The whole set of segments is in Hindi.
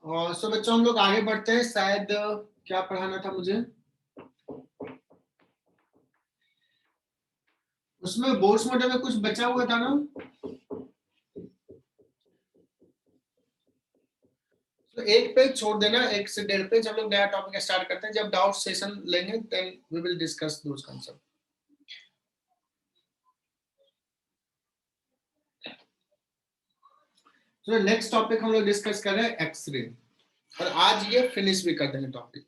और सो बच्चों हम लोग आगे बढ़ते हैं। शायद क्या पढ़ाना था मुझे, उसमें बोर्ड्स मॉडल में कुछ बचा हुआ था ना। तो एक पेज छोड़ देना, 1 से 1.5 पेज। हम लोग नया टॉपिक स्टार्ट करते हैं। जब डाउट सेशन लेंगे then we will discuss those concept. तो नेक्स्ट टॉपिक हम लोग डिस्कस कर रहे हैं एक्सरे, और आज ये फिनिश भी कर देंगे टॉपिक।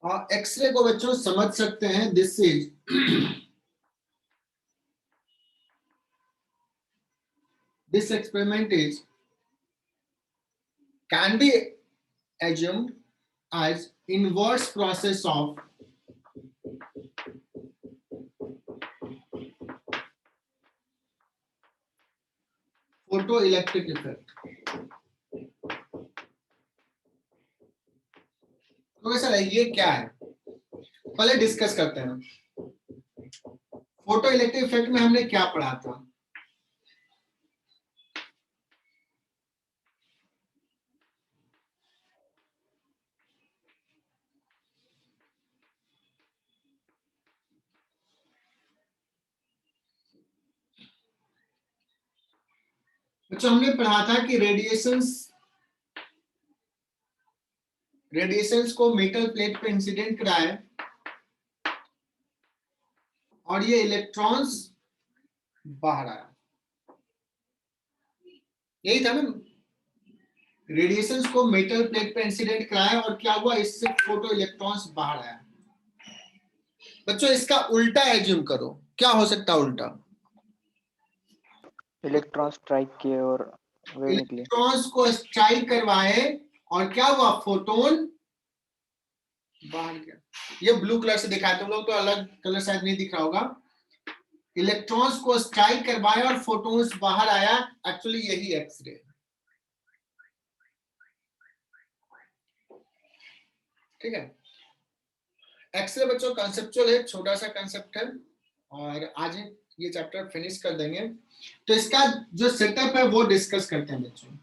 और एक्सरे को बच्चों समझ सकते हैं, this is this experiment is can be assumed as inverse process of photoelectric effect। तो सर ये क्या है, पहले डिस्कस करते हैं। फोटो इलेक्ट्रिक इफेक्ट में हमने क्या पढ़ा था? अच्छा, हमने पढ़ा था कि रेडिएशंस को मेटल प्लेट पे इंसिडेंट कराए और ये इलेक्ट्रॉन्स बाहर आया, यही था ना। रेडिएशंस को मेटल प्लेट पे इंसिडेंट कराया और क्या हुआ, इससे फोटो इलेक्ट्रॉन्स बाहर आया। बच्चों इसका उल्टा एज्यूम करो, क्या हो सकता है उल्टा? इलेक्ट्रॉन स्ट्राइक किए और वे निकले। इलेक्ट्रॉन्स को स्ट्राइक करवाए और क्या हुआ, फोटोन बाहर गया। ये ब्लू कलर से दिखाया, तुम लोग तो अलग कलर शायद नहीं दिख रहा होगा। इलेक्ट्रॉन्स को स्ट्राइक करवाया और फोटोन्स बाहर आया, एक्चुअली यही एक्सरे। ठीक है, एक्सरे बच्चों कंसेप्चुअल है, छोटा सा कंसेप्ट है, और आज ये चैप्टर फिनिश कर देंगे। तो इसका जो सेटअप है वो डिस्कस करते हैं बच्चों।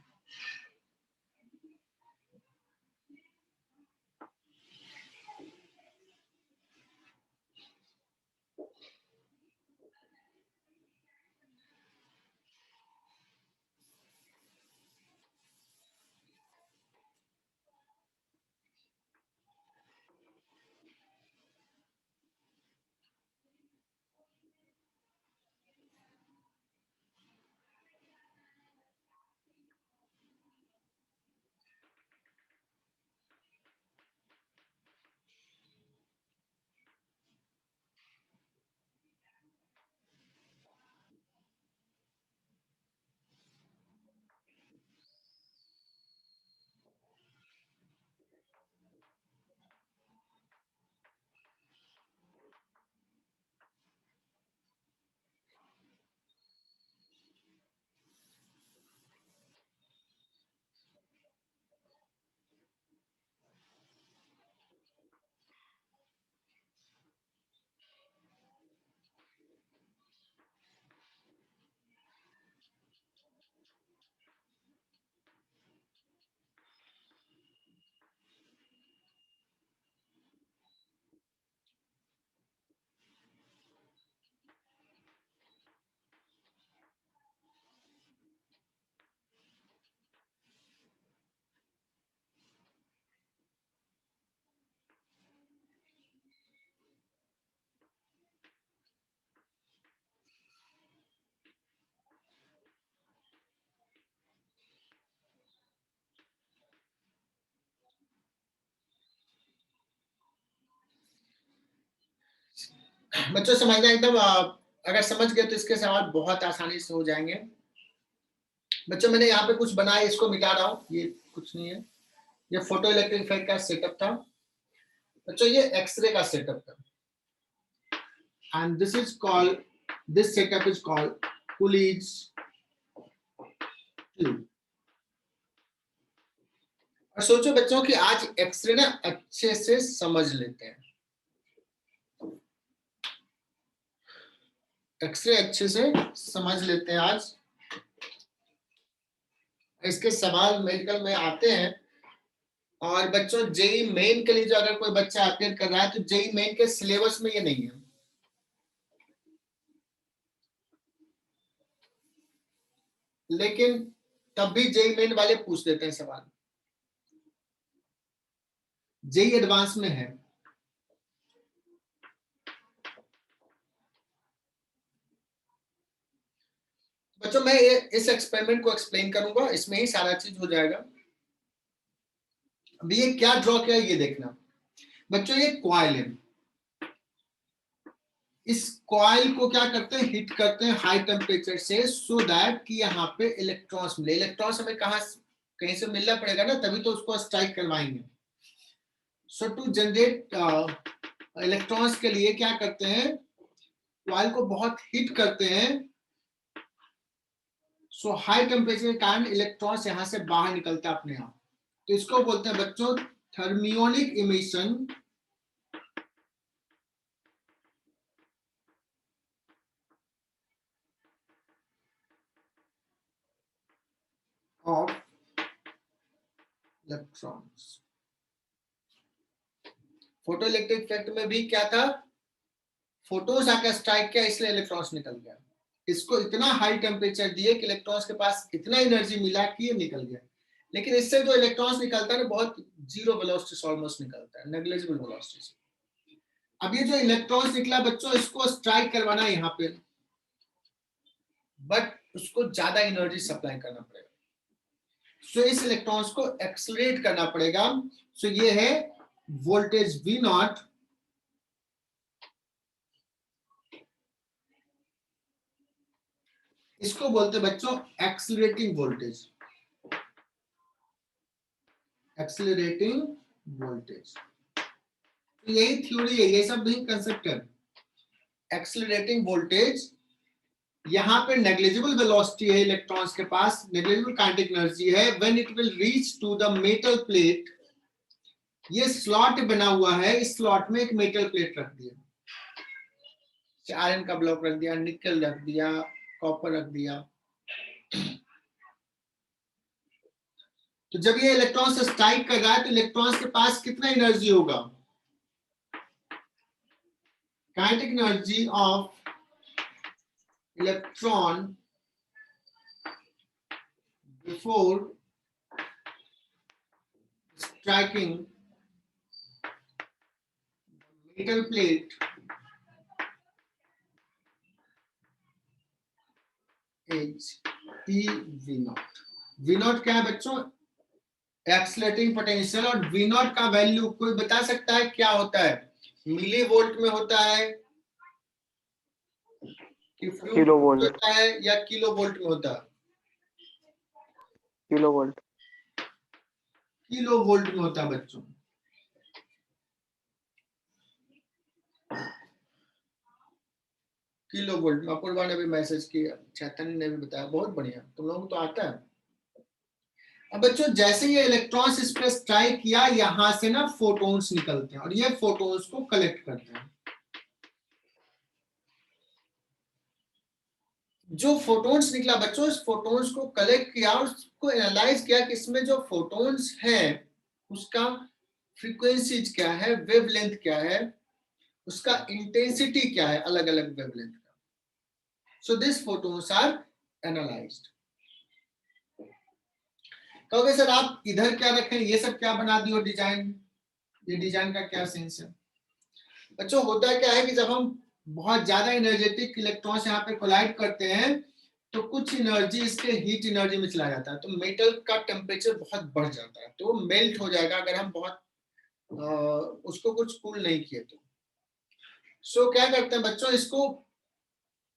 बच्चों समझना एकदम, अगर समझ गए तो इसके सवाल बहुत आसानी से हो जाएंगे। बच्चों मैंने यहाँ पे कुछ बनाया, इसको मिटा रहा हूँ, ये कुछ नहीं है। ये फोटो इलेक्ट्रिक इफेक्ट का सेटअप था बच्चों, ये एक्सरे का सेटअप था। And this setup is called Coolidge tube. और सोचो बच्चों कि आज एक्सरे ना अच्छे से समझ लेते हैं, एक्सरे अच्छे से समझ लेते हैं आज। इसके सवाल मेडिकल में आते हैं। और बच्चों जेई मेन के लिए जो अगर कोई बच्चा अपेयर कर रहा है तो जेई मेन के सिलेबस में ये नहीं है, लेकिन तब भी जेई मेन वाले पूछ देते हैं सवाल, जेई एडवांस में है। बच्चों मैं इस एक्सपेरिमेंट को एक्सप्लेन करूंगा, इसमें ही सारा चीज हो जाएगा। अभी ये क्या ड्रॉ किया ये देखना बच्चों, ये कॉइल है, इस कॉइल को क्या करते हैं, हिट करते हैं हाई टेम्परेचर से, सो दैट कि यहाँ पे इलेक्ट्रॉन्स मिले। इलेक्ट्रॉन्स हमें कहीं से मिलना पड़ेगा ना, तभी तो उसको स्ट्राइक करवाएंगे। सो टू जनरेट इलेक्ट्रॉन्स के लिए क्या करते हैं, कॉइल को बहुत हिट करते हैं, सो हाई टेम्परेचर के कारण इलेक्ट्रॉन्स यहाँ से बाहर निकलता है अपने आप। तो इसको बोलते हैं बच्चों thermionic emission of electrons. Photo electric effect में भी क्या था, फोटोस आकर स्ट्राइक किया इसलिए इलेक्ट्रॉन्स निकल गया। इसको इतना हाई टेम्परेचर दिए कि इलेक्ट्रॉन्स के पास इतना एनर्जी मिला कि ये निकल गया। लेकिन इससे जो इलेक्ट्रॉन्स निकलता है ना बहुत जीरो वेलोसिटी ऑलमोस्ट निकलता है, नेग्लिजिबल वेलोसिटी। अब ये जो इलेक्ट्रॉन्स निकला बच्चों, इसको स्ट्राइक करवाना है यहाँ पे, बट उसको ज्यादा एनर्जी सप्लाई करना पड़ेगा। सो इस इलेक्ट्रॉन्स को एक्सलरेट करना पड़ेगा। सो ये है वोल्टेज V नॉट, इसको बोलते हैं बच्चों एक्सलरेटिंग वोल्टेज, एक्सलरेटिंग वोल्टेज। तो यही थ्योरी है, ये सब भी कंसेप्ट है। एक्सलरेटिंग वोल्टेज, यहाँ पे नेग्लिजिबल वेलोसिटी है इलेक्ट्रॉन्स के पास, नेग्लिजिबल काइनेटिक एनर्जी है। When it will reach to the metal plate, ये स्लॉट बना हुआ है, इस स्लॉट में एक मेटल प्लेट रख दिया, आयरन का ब्लॉक रख दिया, निकल रख दिया, कॉपर रख दिया। तो जब ये इलेक्ट्रॉन से स्ट्राइक कर रहा है तो इलेक्ट्रॉन्स के पास कितना एनर्जी होगा, kinetic energy of electron before striking metal plate is V not. V not क्या है बच्चों, एक्सलेटिंग पोटेंशियल। और V नॉट का वैल्यू कोई बता सकता है क्या होता है, मिली वोल्ट में होता है कि किलो वोल्ट, होता है या किलो वोल्ट में होता है, किलो वोल्ट, किलो वोल्ट में होता है बच्चों। किलो वोल्ट में अपूर्वा ने भी मैसेज किया, चैतन्य ने भी बताया, बहुत बढ़िया, तुम लोगों को तो आता है। अब बच्चों जैसे ये इलेक्ट्रॉन्स इस पे स्ट्राइक किया, यहां से ना फोटॉन्स निकलते हैं और ये फोटॉन्स को कलेक्ट करते हैं। जो फोटॉन्स निकला बच्चों, इस फोटॉन्स को कलेक्ट किया और उसको एनालाइज किया कि इसमें जो फोटॉन्स है उसका फ्रीक्वेंसी क्या है, वेवलेंथ क्या है, उसका इंटेंसिटी क्या है, अलग अलग वेवलेंथ का। So this photons are analysed. कहोगे सर आप इधर क्या रखें, ये सब क्या बना दियो डिजाइन, ये डिजाइन का क्या सेंस है। बच्चों होता क्या है कि जब हम बहुत ज्यादा एनर्जेटिक इलेक्ट्रॉन्स यहाँ पे कोलाइड करते हैं तो कुछ एनर्जी इसके हीट एनर्जी में चला जाता है, तो मेटल का टेम्परेचर बहुत बढ़ जाता है, तो वो मेल्ट हो जाएगा अगर हम बहुत उसको कुछ कूल नहीं किए तो। सो क्या करते हैं बच्चों, इसको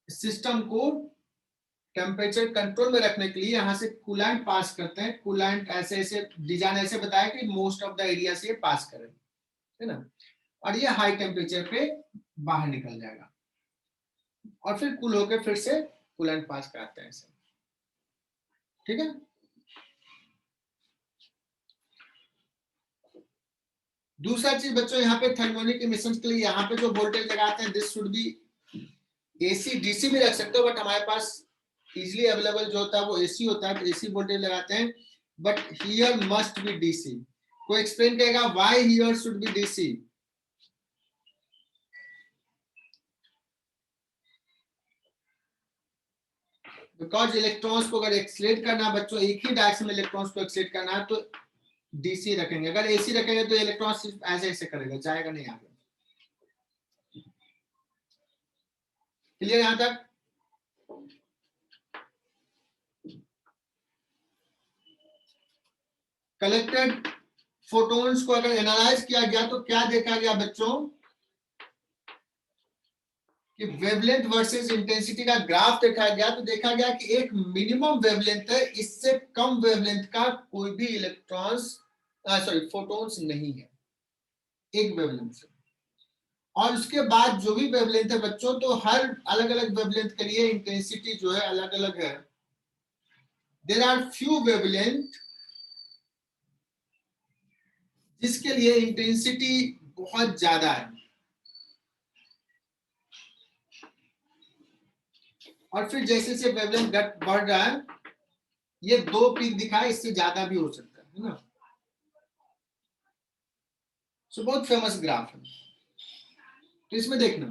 सिस्टम को टेम्परेचर कंट्रोल में रखने के लिए यहाँ से कूलेंट पास करते हैं। कूलेंट ऐसे ऐसे डिजाइन ऐसे बताया कि मोस्ट ऑफ द एरिया से ये पास करें, है ना, और ये हाई टेम्परेचर पे बाहर निकल जाएगा और फिर कूल होकर फिर से कूलेंट पास कराते हैं ऐसे, ठीक है। दूसरा चीज बच्चों, यहाँ पे थर्मोनिक इमिशन के लिए यहाँ पे जो वोल्टेज लगाते हैं, this should be AC, DC भी रख सकते हो, बट हमारे पास इजिली अवेलेबल जो होता है वो एसी होता है, तो एसी वोल्टेज लगाते हैं, but here must be DC. कोई एक्सप्लेन करेगा why here should be DC? Because electrons को अगर एक्सलेट करना है बच्चों, एक ही डायरेक्शन में इलेक्ट्रॉन्स को एक्सलेट करना है, तो डीसी रखेंगे। अगर एसी रखेंगे तो इलेक्ट्रॉन सिर्फ ऐसे ऐसे करेगा, जाएगा नहीं आगे। क्लियर यहां तक? कलेक्टेड फोटोन्स को अगर एनालाइज किया गया तो क्या देखा गया बच्चों कि वेवलेंथ वर्सेस इंटेंसिटी का ग्राफ देखा गया, तो देखा गया कि एक मिनिमम वेवलेंथ है, इससे कम वेवलेंथ का कोई भी इलेक्ट्रॉन्स फोटोन्स नहीं है एक वेवलेंथ से। और उसके बाद जो भी वेवलेंथ है बच्चों, तो हर अलग अलग वेवलेंथ के लिए इंटेंसिटी जो है अलग अलग है। देयर आर फ्यू वेवलेंथ जिसके लिए इंटेंसिटी बहुत ज्यादा है, और फिर जैसे जैसे वेवलेंथ बढ़ रहा है, ये 2 पीक दिखाए, इससे ज्यादा भी हो सकता है ना। सो बहुत फेमस ग्राफ है। तो इसमें देखना,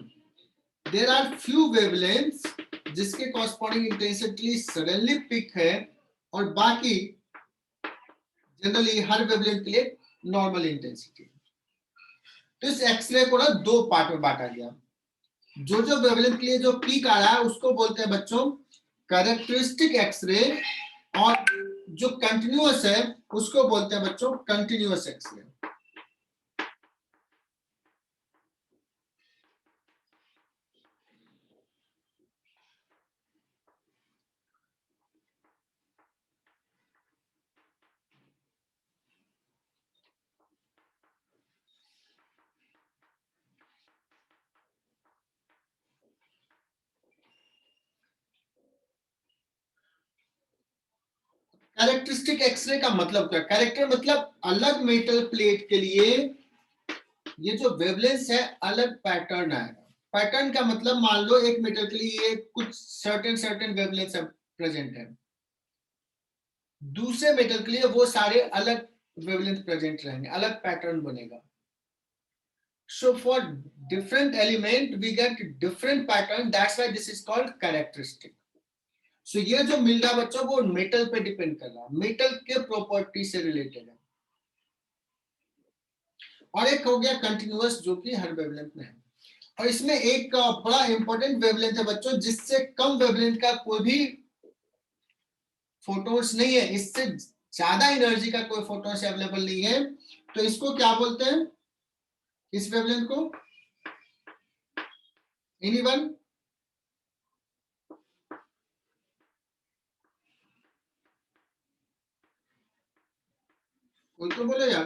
देयर आर फ्यू वेवलेंथ्स जिसके कॉरस्पॉन्डिंग इंटेंसिटी सडनली पिक है, और बाकी जनरली हर वेवलेंथ के लिए नॉर्मल इंटेंसिटी। तो इस एक्सरे को ना 2 पार्ट में बांटा गया। जो जो वेवलेंथ के लिए जो पीक आ रहा है उसको बोलते हैं बच्चों कैरेक्टरिस्टिक एक्सरे, और जो कंटिन्यूअस है उसको बोलते हैं बच्चों कंटिन्यूअस एक्सरे। कैरेक्टरिस्टिक एक्सरे का मतलब क्या? कैरेक्टर मतलब अलग मेटल प्लेट के लिए ये जो वेवलेंथ है अलग पैटर्न आएगा। पैटर्न का मतलब मान लो एक मेटल के लिए ये कुछ सर्टेन वेवलेंथ प्रेजेंट है, दूसरे मेटल के लिए वो सारे अलग वेवलेंथ प्रेजेंट रहेंगे, अलग पैटर्न बनेगा। So for different element we get different pattern, that's why this is called characteristic. So ये जो मिल रहा बच्चों वो मेटल पे डिपेंड कर रहा है, मेटल के प्रॉपर्टी से रिलेटेड है। और एक हो गया कंटिन्यूअस जो कि हर वेवलेंथ में है। और इसमें एक बड़ा इंपॉर्टेंट वेवलेंथ है बच्चों, जिससे कम वेवलेंथ का कोई भी फोटोन्स नहीं है, इससे ज्यादा एनर्जी का कोई फोटोन्स अवेलेबल नहीं है। तो इसको क्या बोलते हैं, इस वेवलेंथ को? एनीवन? कोई तो बोलो यार।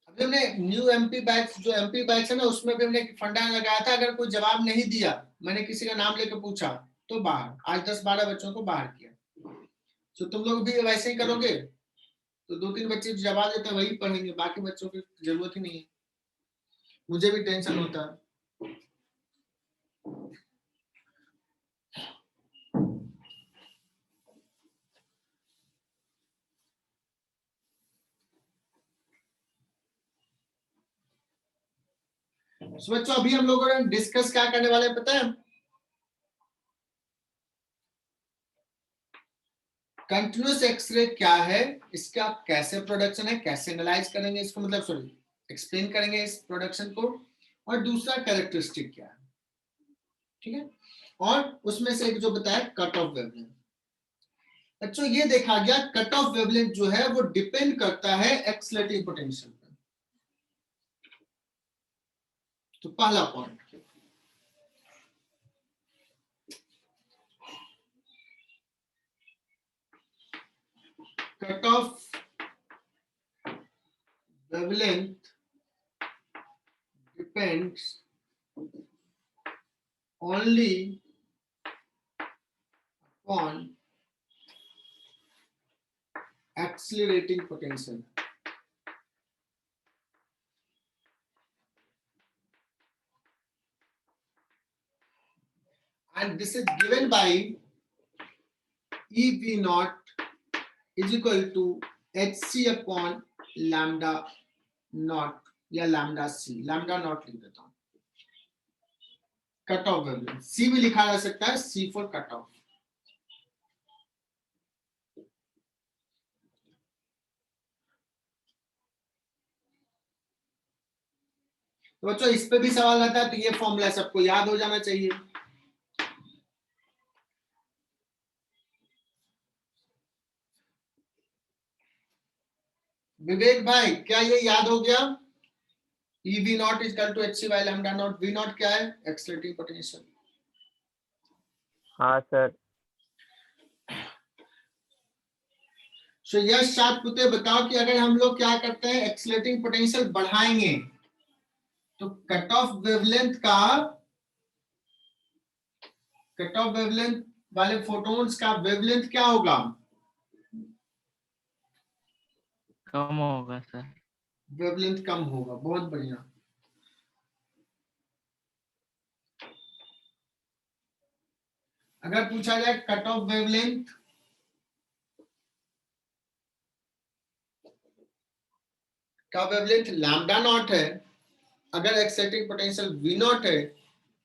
अभी हमने न्यू एमपी बैच, जो एमपी बैच है ना, उसमें भी हमने फंडा लगाया था, अगर कोई जवाब नहीं दिया, मैंने किसी का नाम लेकर पूछा, तो बाहर। आज 10-12 बच्चों को बाहर किया। तो तुम लोग भी वैसे ही करोगे, तो 2-3 बच्चे जवाब देते वही पढ़ेंगे, बाकी बच्चों की जरूरत ही नहीं है। मुझे भी टेंशन होता है। तो बच्चों अभी हम लोगों ने डिस्कस क्या करने वाले हैं पता है? कंटिन्यूअस एक्सरे क्या है, इसका कैसे प्रोडक्शन है, कैसे एनालाइज करेंगे इसको, मतलब सॉरी एक्सप्लेन करेंगे इस प्रोडक्शन को, और दूसरा कैरेक्टरिस्टिक क्या है, ठीक है। और उसमें से एक जो बताया कट ऑफ वेवलेंथ। बच्चों ये देखा गया कट ऑफ वेवलेंथ जो है वो डिपेंड करता है एक्सलेटिंग पोटेंशियल पर। तो पहला point, cut off wavelength depends only upon accelerating potential. and this is given by EV naught is equal to HC upon lambda not या लैम्डा सी, लैम्डा नॉट लिख देता हूं, कट ऑफ वेवलेंथ। सी भी लिखा जा सकता है, सी फॉर कट ऑफ। तो बच्चों इस पे भी सवाल आता है, तो ये फॉर्मूला सबको याद हो जाना चाहिए। विवेक भाई क्या ये याद हो गया? E V naught is equal to HC by lambda naught। V naught क्या है? Accelerating potential. हाँ सर। सो यश सात पुते बताओ कि अगर हम लोग क्या करते हैं, एक्सेलरेटिंग पोटेंशियल बढ़ाएंगे तो कट ऑफ वेवलेंथ वाले फोटोन्स का वेवलेंथ क्या होगा? कम होगा सर। वेवलेंथ कम होगा। बहुत बढ़िया। अगर पूछा जाए कट ऑफ वेवलेंथ का वेवलेंथ लैम्डा नॉट है, अगर एक्साइटिंग पोटेंशियल V नॉट है,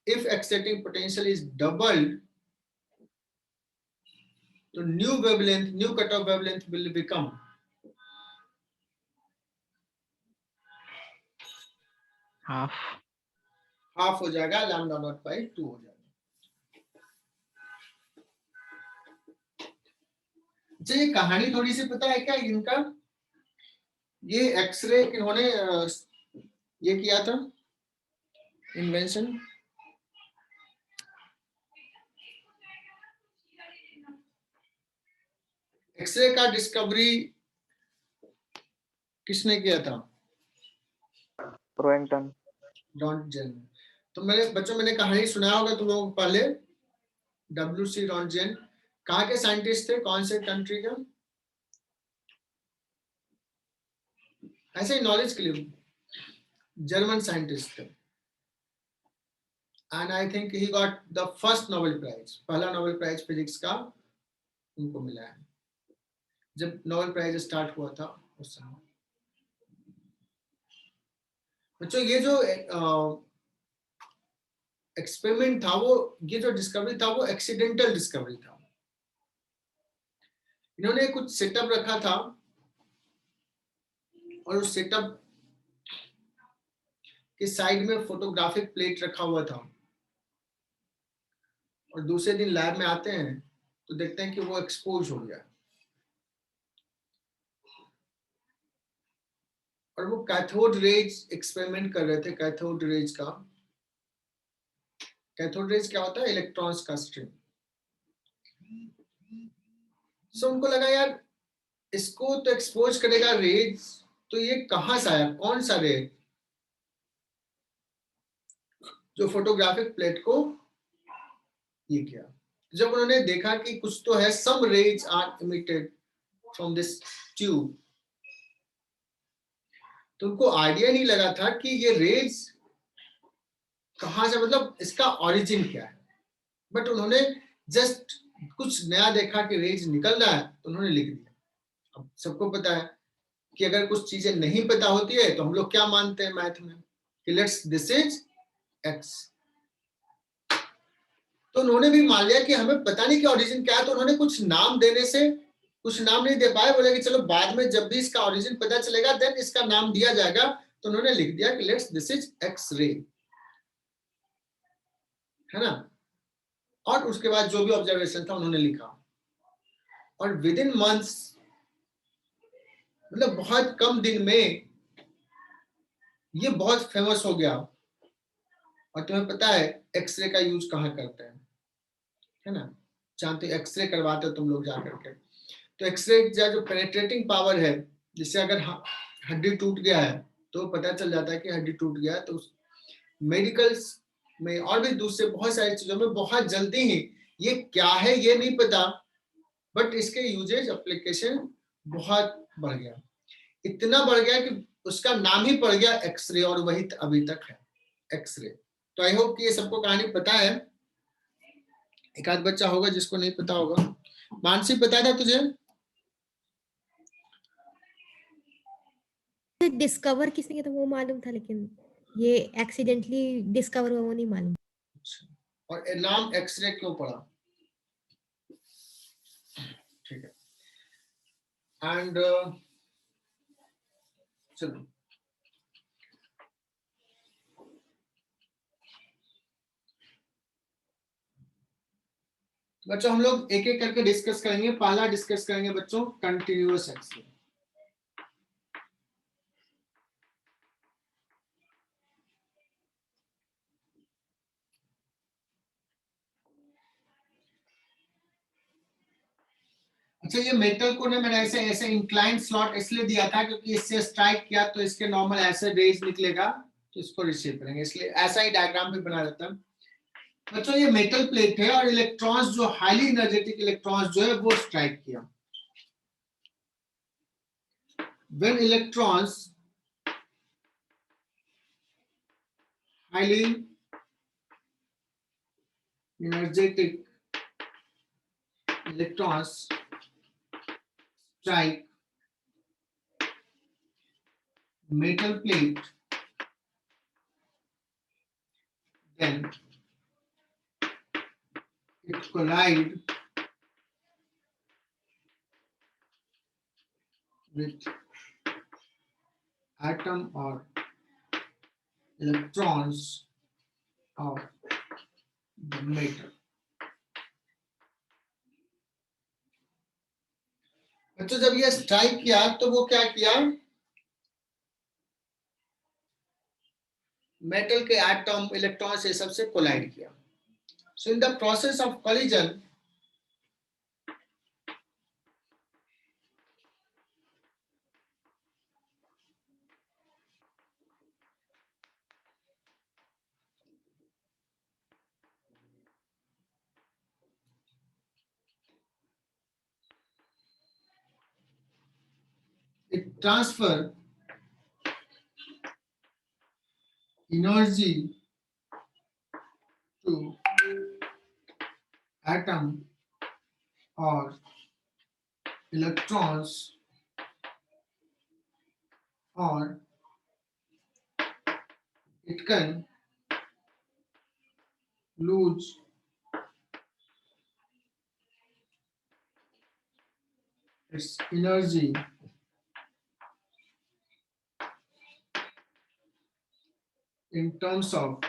if exciting potential is doubled, तो new wavelength, new cut off wavelength will become half हो जाएगा, लैम्डा नॉट बाई 2 हो जाएगा। अच्छा ये कहानी थोड़ी सी पता है क्या इनका? ये एक्सरे इन्होंने ये किया था इन्वेंशन, एक्सरे का डिस्कवरी किसने किया था? रोएंगटन। रॉन्टजेन। तो मैंने कहानी सुनाया होगा तुम लोगों को पहले। WC रॉन्टजेन कहाँ के साइंटिस्ट थे, कौन से कंट्री का? ऐसे ही नॉलेज के लिए, जर्मन साइंटिस्ट थे। And I think he got the first Nobel prize, पहला नोबेल प्राइज फिजिक्स का उनको मिला है जब नोबेल प्राइज स्टार्ट हुआ था उस समय। बच्चों ये जो एक्सपेरिमेंट था, वो ये जो डिस्कवरी था वो एक्सीडेंटल डिस्कवरी था। इन्होंने कुछ सेटअप रखा था और उस सेटअप के साइड में फोटोग्राफिक प्लेट रखा हुआ था, और दूसरे दिन लैब में आते हैं तो देखते हैं कि वो एक्सपोज हो गया, और वो कैथोड रेज एक्सपेरिमेंट कर रहे थे। कैथोड रेज का, कैथोड रेज क्या होता है? इलेक्ट्रॉन्स का स्ट्रीम। सो उनको लगा यार इसको तो एक्सपोज करेगा रेज, तो ये कहां से आया, कौन सा रेज जो फोटोग्राफिक प्लेट को ये किया। जब उन्होंने देखा कि कुछ तो है, some rays are emitted from this tube, तो उनको आइडिया नहीं लगा था कि ये रेज कहां से, मतलब इसका ओरिजिन क्या है। बट उन्होंने जस्ट कुछ नया देखा कि रेज निकल रहा है, तो उन्होंने लिख दिया। अब सबको पता है कि अगर कुछ चीजें नहीं पता होती है तो हम लोग क्या मानते हैं मैथ में कि लेट्स दिस इज एक्स। तो उन्होंने भी मान लिया कि हमें पता नहीं कि ओरिजिन क्या है, तो उन्होंने कुछ नाम देने से, कुछ नाम नहीं दे पाए, बोले कि चलो बाद में जब भी इसका ओरिजिन पता चलेगा देन इसका नाम दिया जाएगा। तो उन्होंने लिख दिया कि let's this is X ray, है ना। और उसके बाद जो भी ऑब्जर्वेशन था उन्होंने लिखा, और विद इन मंथ्स, मतलब बहुत कम दिन में ये बहुत फेमस हो गया। और तुम्हें पता है एक्सरे का यूज कहाँ करते हैं, है ना, जानते एक्सरे करवाते हो तुम लोग जा करके। तो एक्सरे जो पेनेट्रेटिंग पावर है, जिससे अगर हड्डी टूट गया है तो पता चल जाता है कि हड्डी टूट गया है, तो मेडिकल्स में और भी दूसरे बहुत सारी चीजों में बहुत जल्दी ही ये क्या है ये नहीं पता, बट इसके यूजेज एप्लीकेशन बहुत बढ़ गया, इतना बढ़ गया कि उसका नाम ही पड़ गया एक्सरे, और वही अभी तक है एक्सरे। तो आई होप कि ये सबको कहानी पता है। एक आध बच्चा होगा जिसको नहीं पता होगा। मानसी पता था तुझे? डिस्कवर किसने किया था वो मालूम था, लेकिन ये एक्सीडेंटली डिस्कवर हुआ वो नहीं मालूम। और नाम एक्सरे क्यों पड़ा? ठीक है। एंड चलो बच्चों हम लोग एक एक करके डिस्कस करेंगे। पहला डिस्कस करेंगे बच्चों कंटिन्यूअस एक्सरे। अच्छा, ये मेटल को ना मैंने ऐसे ऐसे इंक्लाइन स्लॉट इसलिए दिया था क्योंकि इससे स्ट्राइक किया तो इसके नॉर्मल ऐसे रेज निकलेगा, तो इसको रिसीव करेंगे, इसलिए ऐसा ही डायग्राम भी बना देता हूं। बच्चों ये मेटल प्लेट है और इलेक्ट्रॉन्स जो हाईली एनर्जेटिक इलेक्ट्रॉन्स जो है वो स्ट्राइक किया। When electrons highly energetic electrons strike metal plate, then it collide with atom or electrons of the metal. बच्चों जब ये स्ट्राइक किया तो वो क्या किया, मेटल के एटम इलेक्ट्रॉन से सबसे कोलाइड किया। So in the process of collision it transfer energy to atom or electrons, or it can lose its energy in terms of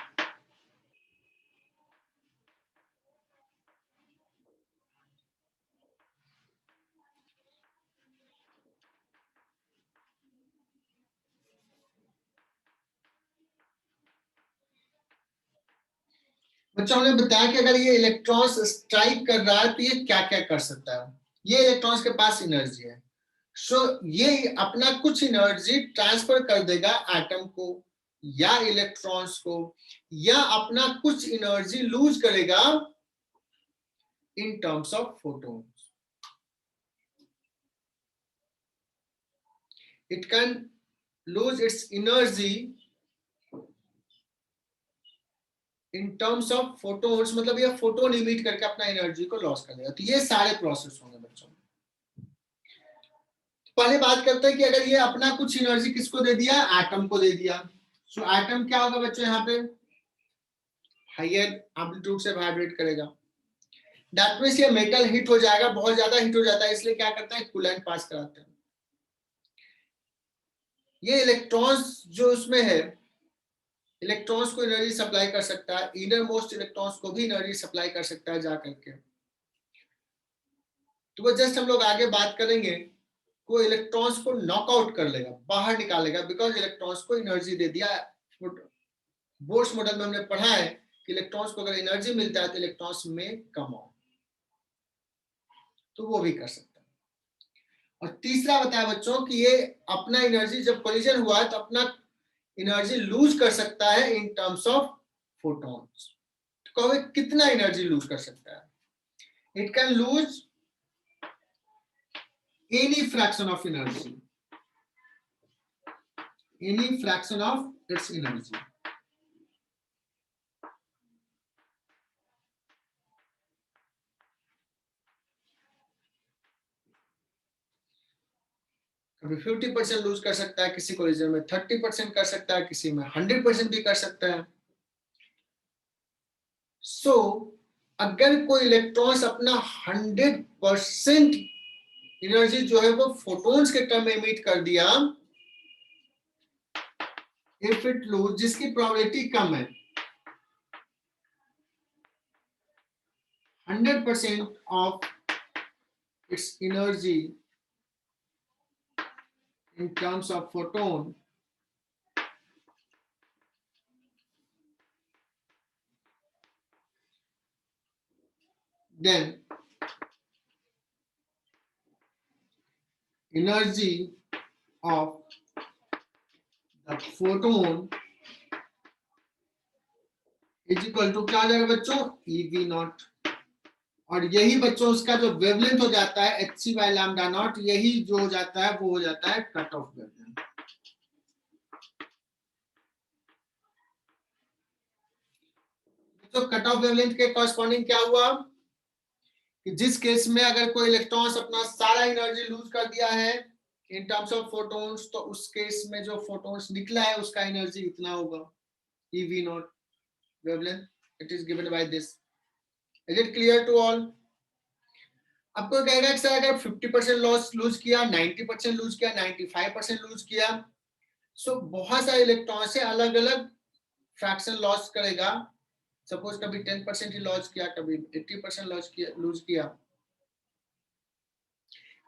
बच्चों ने बताया कि अगर ये इलेक्ट्रॉन्स स्ट्राइक कर रहा है तो ये क्या क्या कर सकता है। ये इलेक्ट्रॉन्स के पास एनर्जी है, सो ये अपना कुछ एनर्जी ट्रांसफर कर देगा एटम को या इलेक्ट्रॉन्स को, या अपना कुछ एनर्जी लूज करेगा in terms of photons. It can lose its energy in terms of photons, मतलब ये फोटोन इमिट करके अपना एनर्जी को लॉस कर देगा। तो ये सारे प्रोसेस होंगे बच्चों। पहले बात करते हैं कि अगर ये अपना कुछ एनर्जी किसको दे दिया, एटम को दे दिया, सो एटम क्या होगा बच्चों, यहाँ पे हायर एम्पलीट्यूड से वाइब्रेट करेगा। दैट मींस ये मेटल हिट हो जाएगा, बहुत ज्यादा हिट हो जाता है, इसलिए क्या करता है कूलेंट पास कराते हैं। ये इलेक्ट्रॉन्स जो उसमें है, इलेक्ट्रॉन्स को एनर्जी सप्लाई कर सकता है, इनर मोस्ट इलेक्ट्रॉन्स को भी एनर्जी सप्लाई कर सकता है जा करके। तो वो जस्ट हम लोग आगे बात करेंगे, को इलेक्ट्रॉन्स को नॉकआउट कर लेगा, बाहर निकालेगा, बिकॉज इलेक्ट्रॉन्स को एनर्जी दे दिया। बोर्स मॉडल में हमने पढ़ा है कि इलेक्ट्रॉन्स को अगर एनर्जी मिलता है तो इलेक्ट्रॉन्स में कम हो, तो वो भी कर सकता है। और तीसरा बताया बच्चों कि ये अपना एनर्जी जब कोलिजन हुआ है तो अपना एनर्जी लूज कर सकता है इन टर्म्स ऑफ फोटॉन्स। तो कहोगे कितना एनर्जी लूज कर सकता है, it can lose any fraction of energy, any fraction of its energy. कभी 50% लूज कर सकता है, किसी कोलिजन में 30% कर सकता है, किसी में 100% भी कर सकता है। सो अगर कोई इलेक्ट्रॉन्स अपना 100% एनर्जी जो है वो फोटॉन्स के टर्म में एमिट कर दिया, इफ इट लूज, जिसकी प्रोबेबिलिटी कम है, 100% of its energy in terms of photon, then energy of the photon is equal to क्या आ जाएगा बच्चों, EV नॉट। और यही बच्चों उसका जो वेवलेंथ हो जाता है hc by lambda नॉट, यही जो हो जाता है वो हो जाता है कट ऑफ वेवलेंथ। तो कट ऑफ वेवलेंथ के कॉरस्पॉन्डिंग क्या हुआ कि जिस केस में अगर कोई इलेक्ट्रॉन्स अपना सारा एनर्जी लूज कर दिया है इन टर्म्स ऑफ फोटॉन्स, तो उस केस में जो फोटॉन्स निकला है उसका एनर्जी इतना होगा, EV not wavelength, it is given by this. Is it clear to all? आपको कहेगा कि सर अगर 50% लॉस लूज किया, 90% लूज किया, 95% लूज किया, सो बहुत सारे इलेक्ट्रॉन से अलग अलग फ्रैक्शन लॉस करेगा। सपोज कभी 10% ही लॉस किया, कभी 80% लूज किया।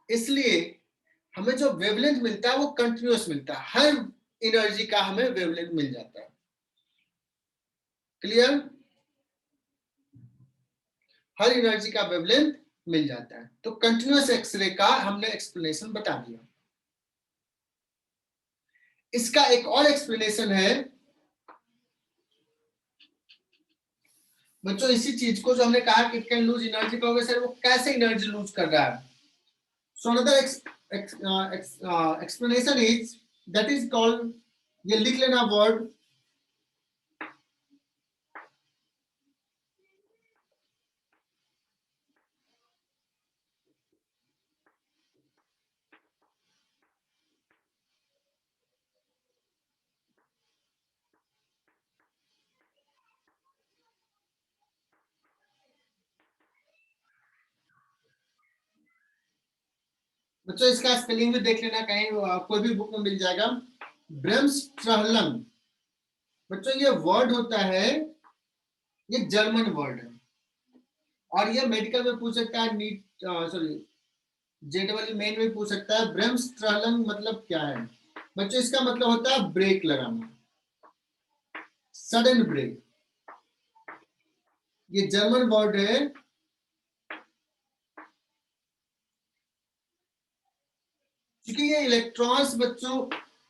इसलिए हमें जो वेवलेंथ मिलता है वो कंटिन्यूअस मिलता है, हर एनर्जी का हमें वेवलेंथ मिल जाता है। क्लियर? हर एनर्जी का वेवलेंथ मिल जाता है। तो कंटिन्यूअस एक्सरे का हमने एक्सप्लेनेशन बता दिया। इसका एक और एक्सप्लेनेशन है बच्चों, इसी चीज को जो हमने कहा कि कैन लूज एनर्जी, कहोगे सर वो कैसे एनर्जी लूज कर रहा है। So another explanation is that is called, ये लिख लेना वर्ड, बच्चों इसका स्पेलिंग भी देख लेना, कहीं कोई भी बुक में मिल जाएगा, ब्रेम्सट्रहलम। बच्चों ये वर्ड होता है, ये जर्मन वर्ड है, और ये मेडिकल में पूछ सकता है, नीट सॉरी जेडबल मेन में पूछ सकता है। ब्रेम्सट्रहलम मतलब क्या है बच्चों? इसका मतलब होता है ब्रेक लगाना, सडन ब्रेक। ये जर्मन वर्ड है। क्योंकि ये इलेक्ट्रॉन्स बच्चों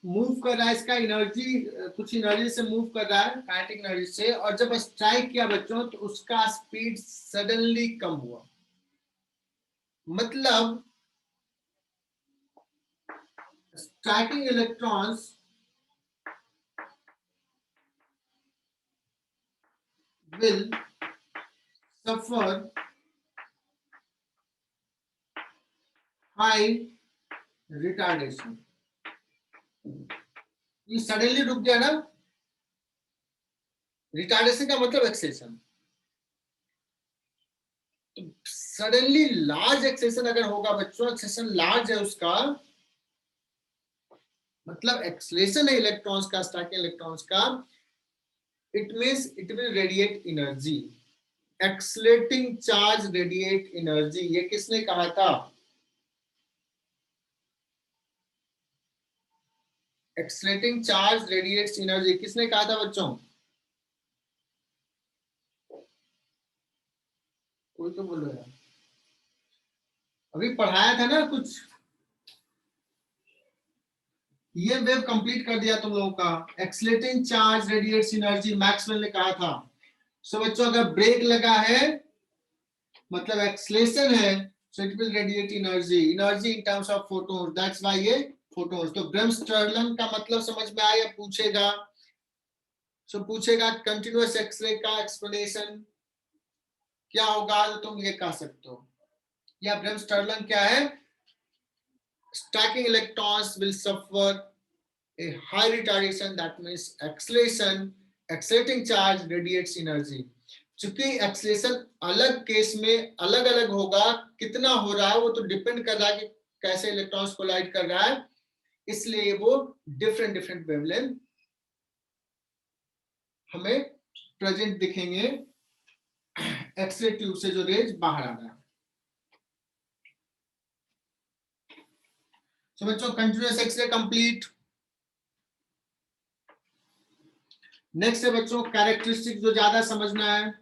मूव कर रहा है, इसका एनर्जी कुछ एनर्जी से मूव कर रहा है, काइनेटिक एनर्जी से, और जब स्ट्राइक किया बच्चों तो उसका स्पीड सडनली कम हुआ। मतलब striking electrons will suffer high retardation। ये सडनली रुक गया ना, रिटार्डेशन का मतलब एक्सेशन। सडनली लार्ज एक्सेशन अगर होगा बच्चों, एक्सेशन लार्ज है उसका मतलब एक्सलेशन है इलेक्ट्रॉन्स का, स्ट्राइकिंग इलेक्ट्रॉन्स का, it means it will radiate energy. Accelerating charge radiate energy, ये किसने कहा था? एक्सलेटिंग चार्ज रेडिएट्स एनर्जी किसने कहा था बच्चों? कोई तो बोलो यार, अभी पढ़ाया था ना कुछ, ये वेव कंप्लीट कर दिया तुम लोगों का। Accelerating charge radiates energy Maxwell ने कहा था। सो बच्चों अगर ब्रेक लगा है मतलब एक्सलेशन है, so it will radiate energy, energy in terms of photons, that's why ये फोटॉन्स। तो ब्रेम्सट्रहलम का मतलब समझ में आया? पूछेगा, सो पूछेगा कंटिन्यूअस एक्सरे का एक्सप्लेनेशन क्या होगा, तो तुम ये कह सकते हो। या ब्रेम्सट्रहलम क्या है? stacking electrons will suffer a high retardation, that means acceleration, accelerating charge radiates energy. चूंकि एक्सलेशन अलग केस में अलग अलग होगा, कितना हो रहा है वो तो डिपेंड कर रहा है कि कैसे इलेक्ट्रॉन्स कोलाइड कर रहा है, इसलिए वो डिफरेंट डिफरेंट वेवलेंथ हमें प्रेजेंट दिखेंगे एक्सरे ट्यूब से जो रेज बाहर आ रहा है। तो बच्चों कंटिन्यूअस एक्सरे कंप्लीट। नेक्स्ट है बच्चों कैरेक्टरिस्टिक जो ज्यादा समझना है।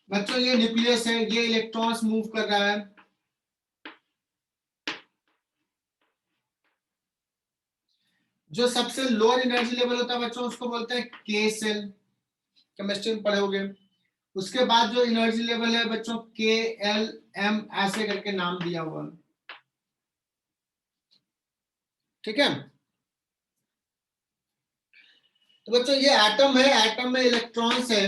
बच्चों ये न्यूक्लियस है, ये इलेक्ट्रॉन्स मूव कर रहा है। जो सबसे लोअर एनर्जी लेवल होता है बच्चों उसको बोलते हैं के सेल, केमिस्ट्री में पढ़ोगे। उसके बाद जो एनर्जी लेवल है बच्चों के एल एम ऐसे करके नाम दिया हुआ, ठीक है। तो बच्चों ये एटम है, एटम में इलेक्ट्रॉन्स है।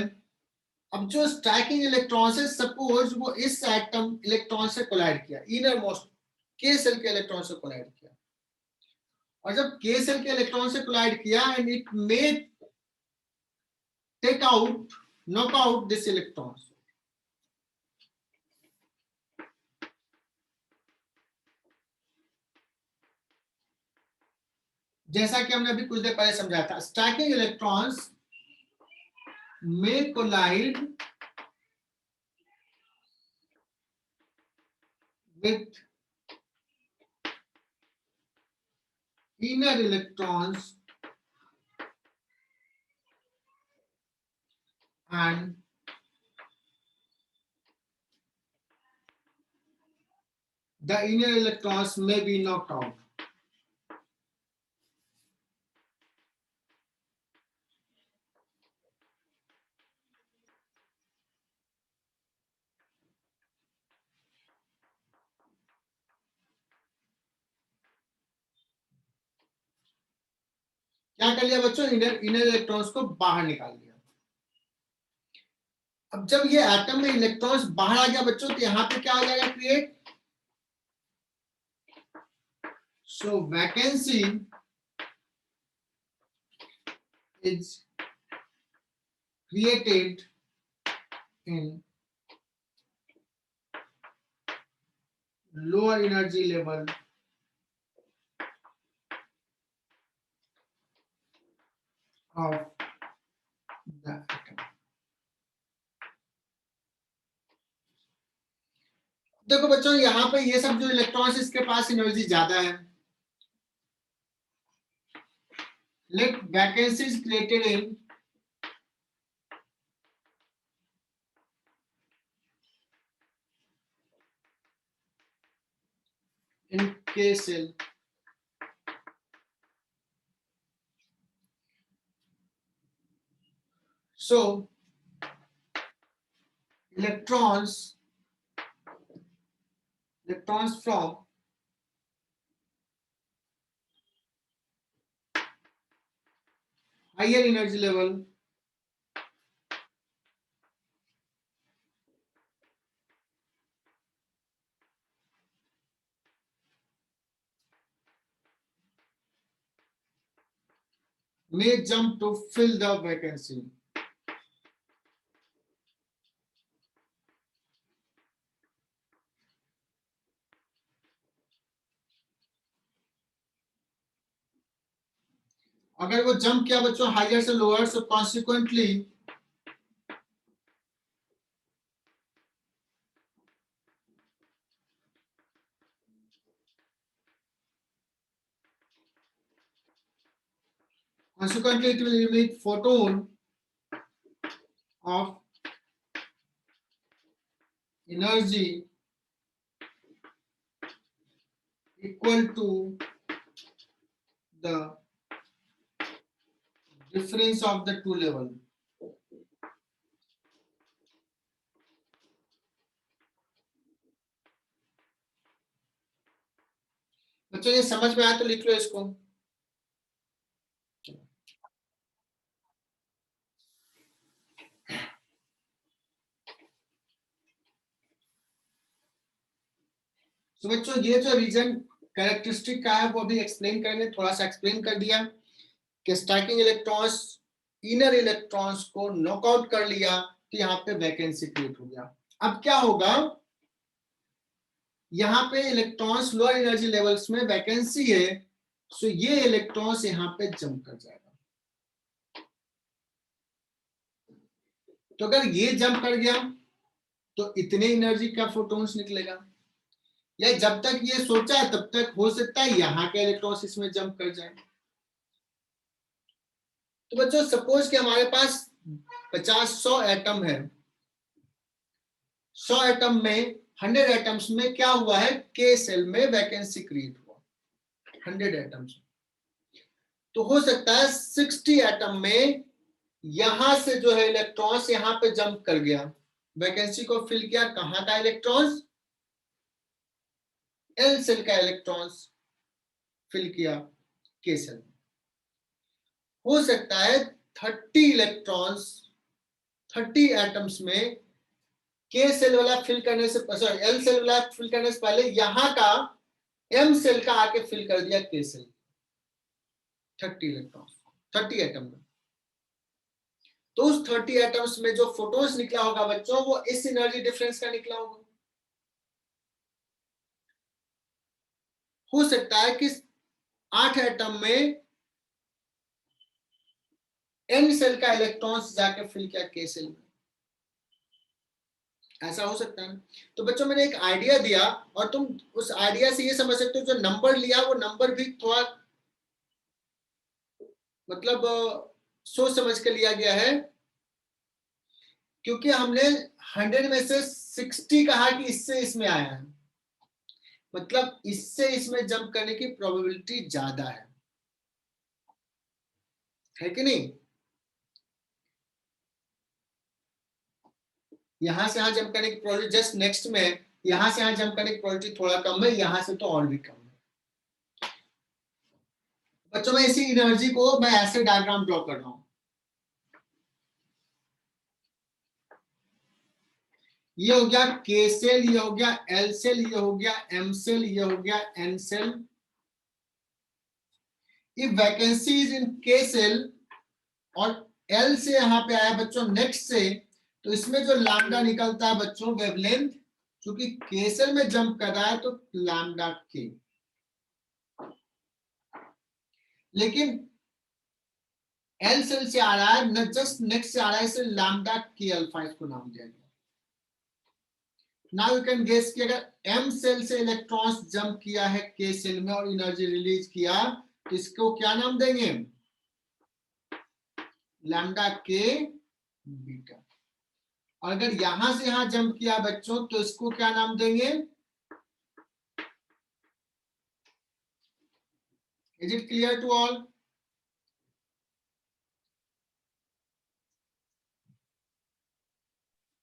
अब जो स्ट्राइकिंग इलेक्ट्रॉन्स है, सपोज वो इस एटम इलेक्ट्रॉन से कोलाइड किया, इनर मोस्ट के सेल के इलेक्ट्रॉन से कोलाइड किया, और जब के सेल के इलेक्ट्रॉन से कोलाइड किया and it may take out, knock out this electrons. जैसा कि हमने अभी कुछ देर पहले समझाया था, striking electrons may collide with inner electrons and the inner electrons may be knocked out. क्या कर लिया बच्चों, इनर इलेक्ट्रॉन्स को बाहर निकाल दिया। अब जब ये एटम में इलेक्ट्रॉन्स बाहर आ गया बच्चों, तो यहां पे क्या हो जाएगा, create, so vacancy is created in lower energy level of the atom. देखो बच्चों यहाँ पे ये सब जो इलेक्ट्रॉन्स इसके पास एनर्जी ज्यादा है, let vacancies created in K cell so electrons from higher energy level may jump to fill the vacancy. अगर वो जंप किया बच्चों हायर से lower, so consequently it will emit photon of energy equal to the difference of the two level. बच्चों ये समझ में आया तो लिख लो इसको। तो बच्चों ये जो रीजन कैरेक्टरिस्टिक का है वो अभी एक्सप्लेन करेंगे, थोड़ा सा एक्सप्लेन कर दिया कि स्टैकिंग इलेक्ट्रॉन्स इनर इलेक्ट्रॉन्स को नॉकआउट कर लिया तो यहाँ पे वैकेंसी क्रिएट हो गया। अब क्या होगा, यहाँ पे इलेक्ट्रॉन्स लोअर एनर्जी लेवल्स में वैकेंसी है, सो ये इलेक्ट्रॉन्स यहाँ पे जंप कर जाएगा। तो अगर ये जंप कर गया तो इतने एनर्जी का फोटॉन्स निकलेगा, या जब तक ये सोचा है तब तक हो सकता है यहाँ के इलेक्ट्रॉन्स इसमें जंप कर जाए। तो बच्चों सपोज कि हमारे पास 50-100 एटम है, 100 एटम में 100 एटम्स में क्या हुआ है, के सेल में वैकेंसी क्रिएट हुआ 100 एटम्स। तो हो सकता है 60 एटम में यहां से जो है इलेक्ट्रॉन्स यहां पे जंप कर गया, वैकेंसी को फिल किया। कहां का इलेक्ट्रॉन्स, एल सेल का इलेक्ट्रॉन्स फिल किया के सेल में। हो सकता है 30 इलेक्ट्रॉन्स 30 एटम्स में के सेल वाला फिल करने से, सॉरी एल सेल वाला फिल करने से पहले यहां का एम सेल का आके फिल कर दिया के सेल, 30 इलेक्ट्रॉन्स 30 एटम में। तो उस 30 एटम्स में जो फोटॉन्स निकला होगा बच्चों वो इस एनर्जी डिफरेंस का निकला होगा। हो सकता है कि 8 एटम में एन सेल का इलेक्ट्रॉन्स जाके फिल किया के सेल में, ऐसा हो सकता है। तो बच्चों मैंने एक आइडिया दिया और तुम उस आइडिया से ये समझ सकते हो जो नंबर लिया वो नंबर भी थोड़ा मतलब सोच समझ के लिया गया है, क्योंकि हमने 100 में से 60 कहा कि इससे इसमें आया है, मतलब इससे इसमें जंप करने की प्रोबेबिलिटी ज्यादा है कि नहीं। यहां से यहां जंप करने की प्रोबेबिलिटी जस्ट नेक्स्ट में, यहां से यहां जंप करने की प्रोबेबिलिटी थोड़ा कम है, यहां से तो और भी कम है। बच्चों में इसी एनर्जी को मैं ऐसे डायग्राम ड्रॉ कर रहा हूं, ये हो गया के सेल, ये हो गया एल सेल, ये हो गया एम सेल, ये हो गया N shell. If vacancy is in K shell और एल से यहां पे आया बच्चों नेक्स्ट से, तो इसमें जो लैम्डा निकलता है बच्चों वेवलेंथ, क्योंकि के सेल में जंप कर रहा है तो लैम्डा के, लेकिन एल सेल से आ रहा है न जस्ट नेक्स्ट से आ रहा है, इसे लैम्डा के अल्फा इसको नाम दिया गया। नाउ यू कैन गेस कि अगर एम सेल से इलेक्ट्रॉन्स जंप किया है के सेल में और एनर्जी रिलीज किया तो इसको क्या नाम देंगे, लैम्डा के बीटा। और अगर यहां से यहां जंप किया बच्चों तो इसको क्या नाम देंगे, is it clear to all.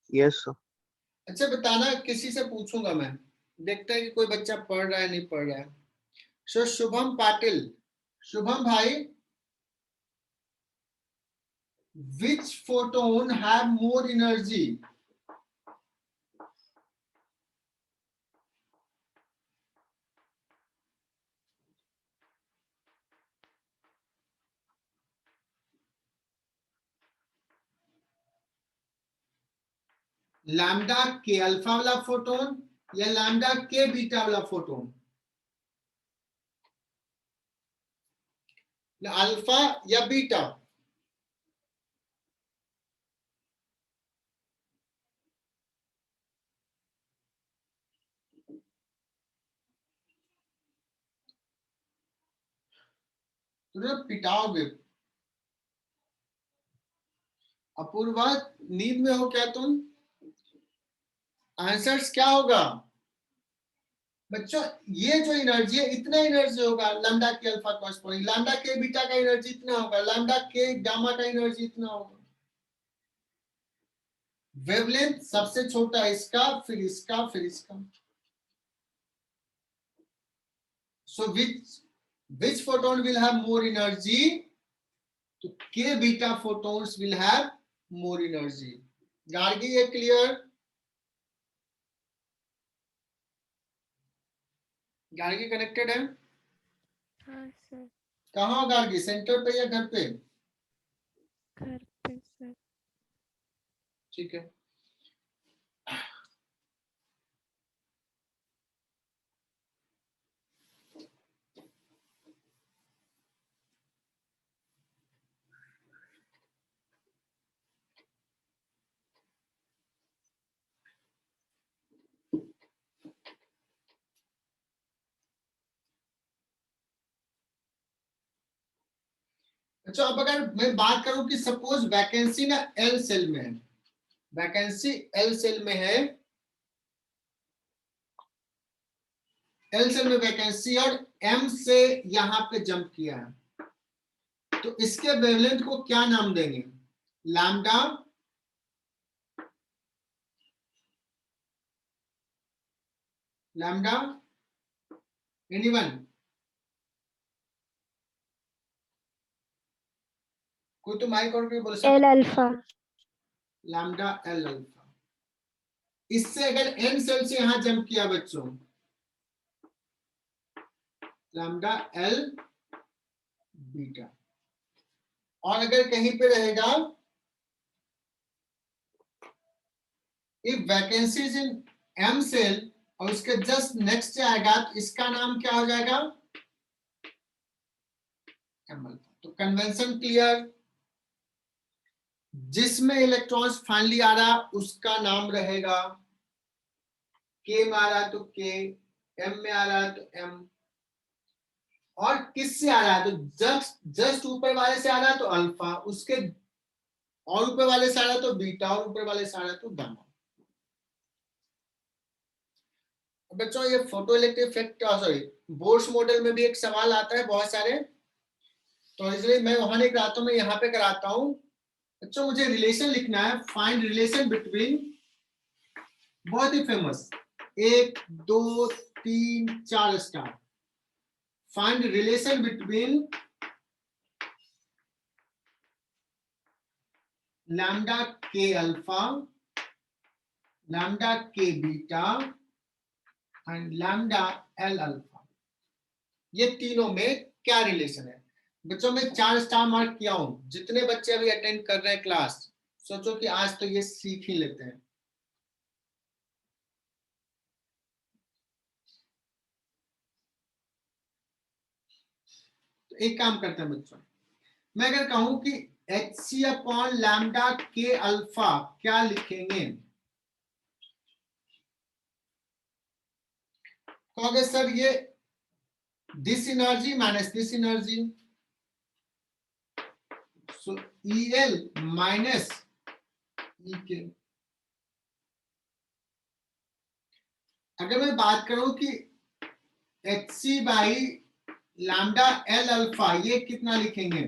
Yes sir. अच्छा बताना, किसी से पूछूंगा मैं, देखते हैं कि कोई बच्चा पढ़ रहा है नहीं पढ़ रहा है। सो शुभम पाटिल, शुभम भाई, which photon have more energy, lambda K alpha वाला फोटोन या लैम्डा के बीटा वाला फोटोन, अल्फा या बीटा। तो पिटाओगे। अपूर्वा नींद में हो क्या तुम, आंसर्स क्या होगा बच्चों, ये जो एनर्जी है इतना एनर्जी होगा lambda K alpha corresponding, lambda K beta का एनर्जी इतना होगा, लैम्डा के गामा का एनर्जी इतना होगा। वेवलेंथ सबसे छोटा इसका, फिर इसका, फिर इसका। So which photon will have more energy? तो k beta photons will have more energy. Gargi ये क्लियर? गार्गी कनेक्टेड है? हाँ सर, कहाँ गार्गी, सेंटर पे या घर पे? घर पे सर। ठीक है। अच्छा, अब अगर मैं बात करूं कि सपोज वैकेंसी ना एल सेल में है, वैकेंसी एल सेल में है, एल सेल में वैकेंसी और एम से यहां पे जंप किया है, तो इसके वेवलेंथ को क्या नाम देंगे? Lambda, lambda, anyone? कोई तो माइक और भी बोल सकता। L alpha. Lambda L alpha. इससे अगर एन सेल से यहां जंप किया बच्चों, लैम्डा एल बीटा, और अगर कहीं पे रहेगा if vacancy is in M shell और उसके जस्ट नेक्स्ट आएगा तो इसका नाम क्या हो जाएगा? M alpha. तो कन्वेंशन क्लियर? जिसमें इलेक्ट्रॉन्स फाइनली आ रहा उसका नाम रहेगा, के में आ रहा है तो के, एम में आ रहा है तो एम, और किससे आ रहा है तो जस्ट ऊपर वाले से आ रहा है तो अल्फा, उसके और ऊपर वाले से आ रहा है तो बीटा, और ऊपर वाले से आ रहा है तो गामा। बच्चों ये photo electric effect, sorry, Bohr's model में भी एक सवाल आता है बहुत सारे, तो इसलिए मैं वहां नहीं कराता हूं, मैं यहाँ पे कराता हूं। बच्चों मुझे रिलेशन लिखना है, फाइंड रिलेशन बिटवीन, बहुत ही famous, 1 2 3 4 star, find relation between lambda K alpha, lambda K beta and lambda L alpha. ये तीनों में क्या रिलेशन है? बच्चों में 4 स्टार मार्क किया हूं, जितने बच्चे अभी अटेंड कर रहे हैं क्लास, सोचो कि आज तो ये सीख ही लेते हैं। तो एक काम करते हैं बच्चों, मैं अगर कहूं कि H C upon lambda K alpha क्या लिखेंगे? कहोगे सर ये this energy minus this energy, so E L minus E K. अगर मैं बात करूं कि H C by lambda L alpha, ये कितना लिखेंगे?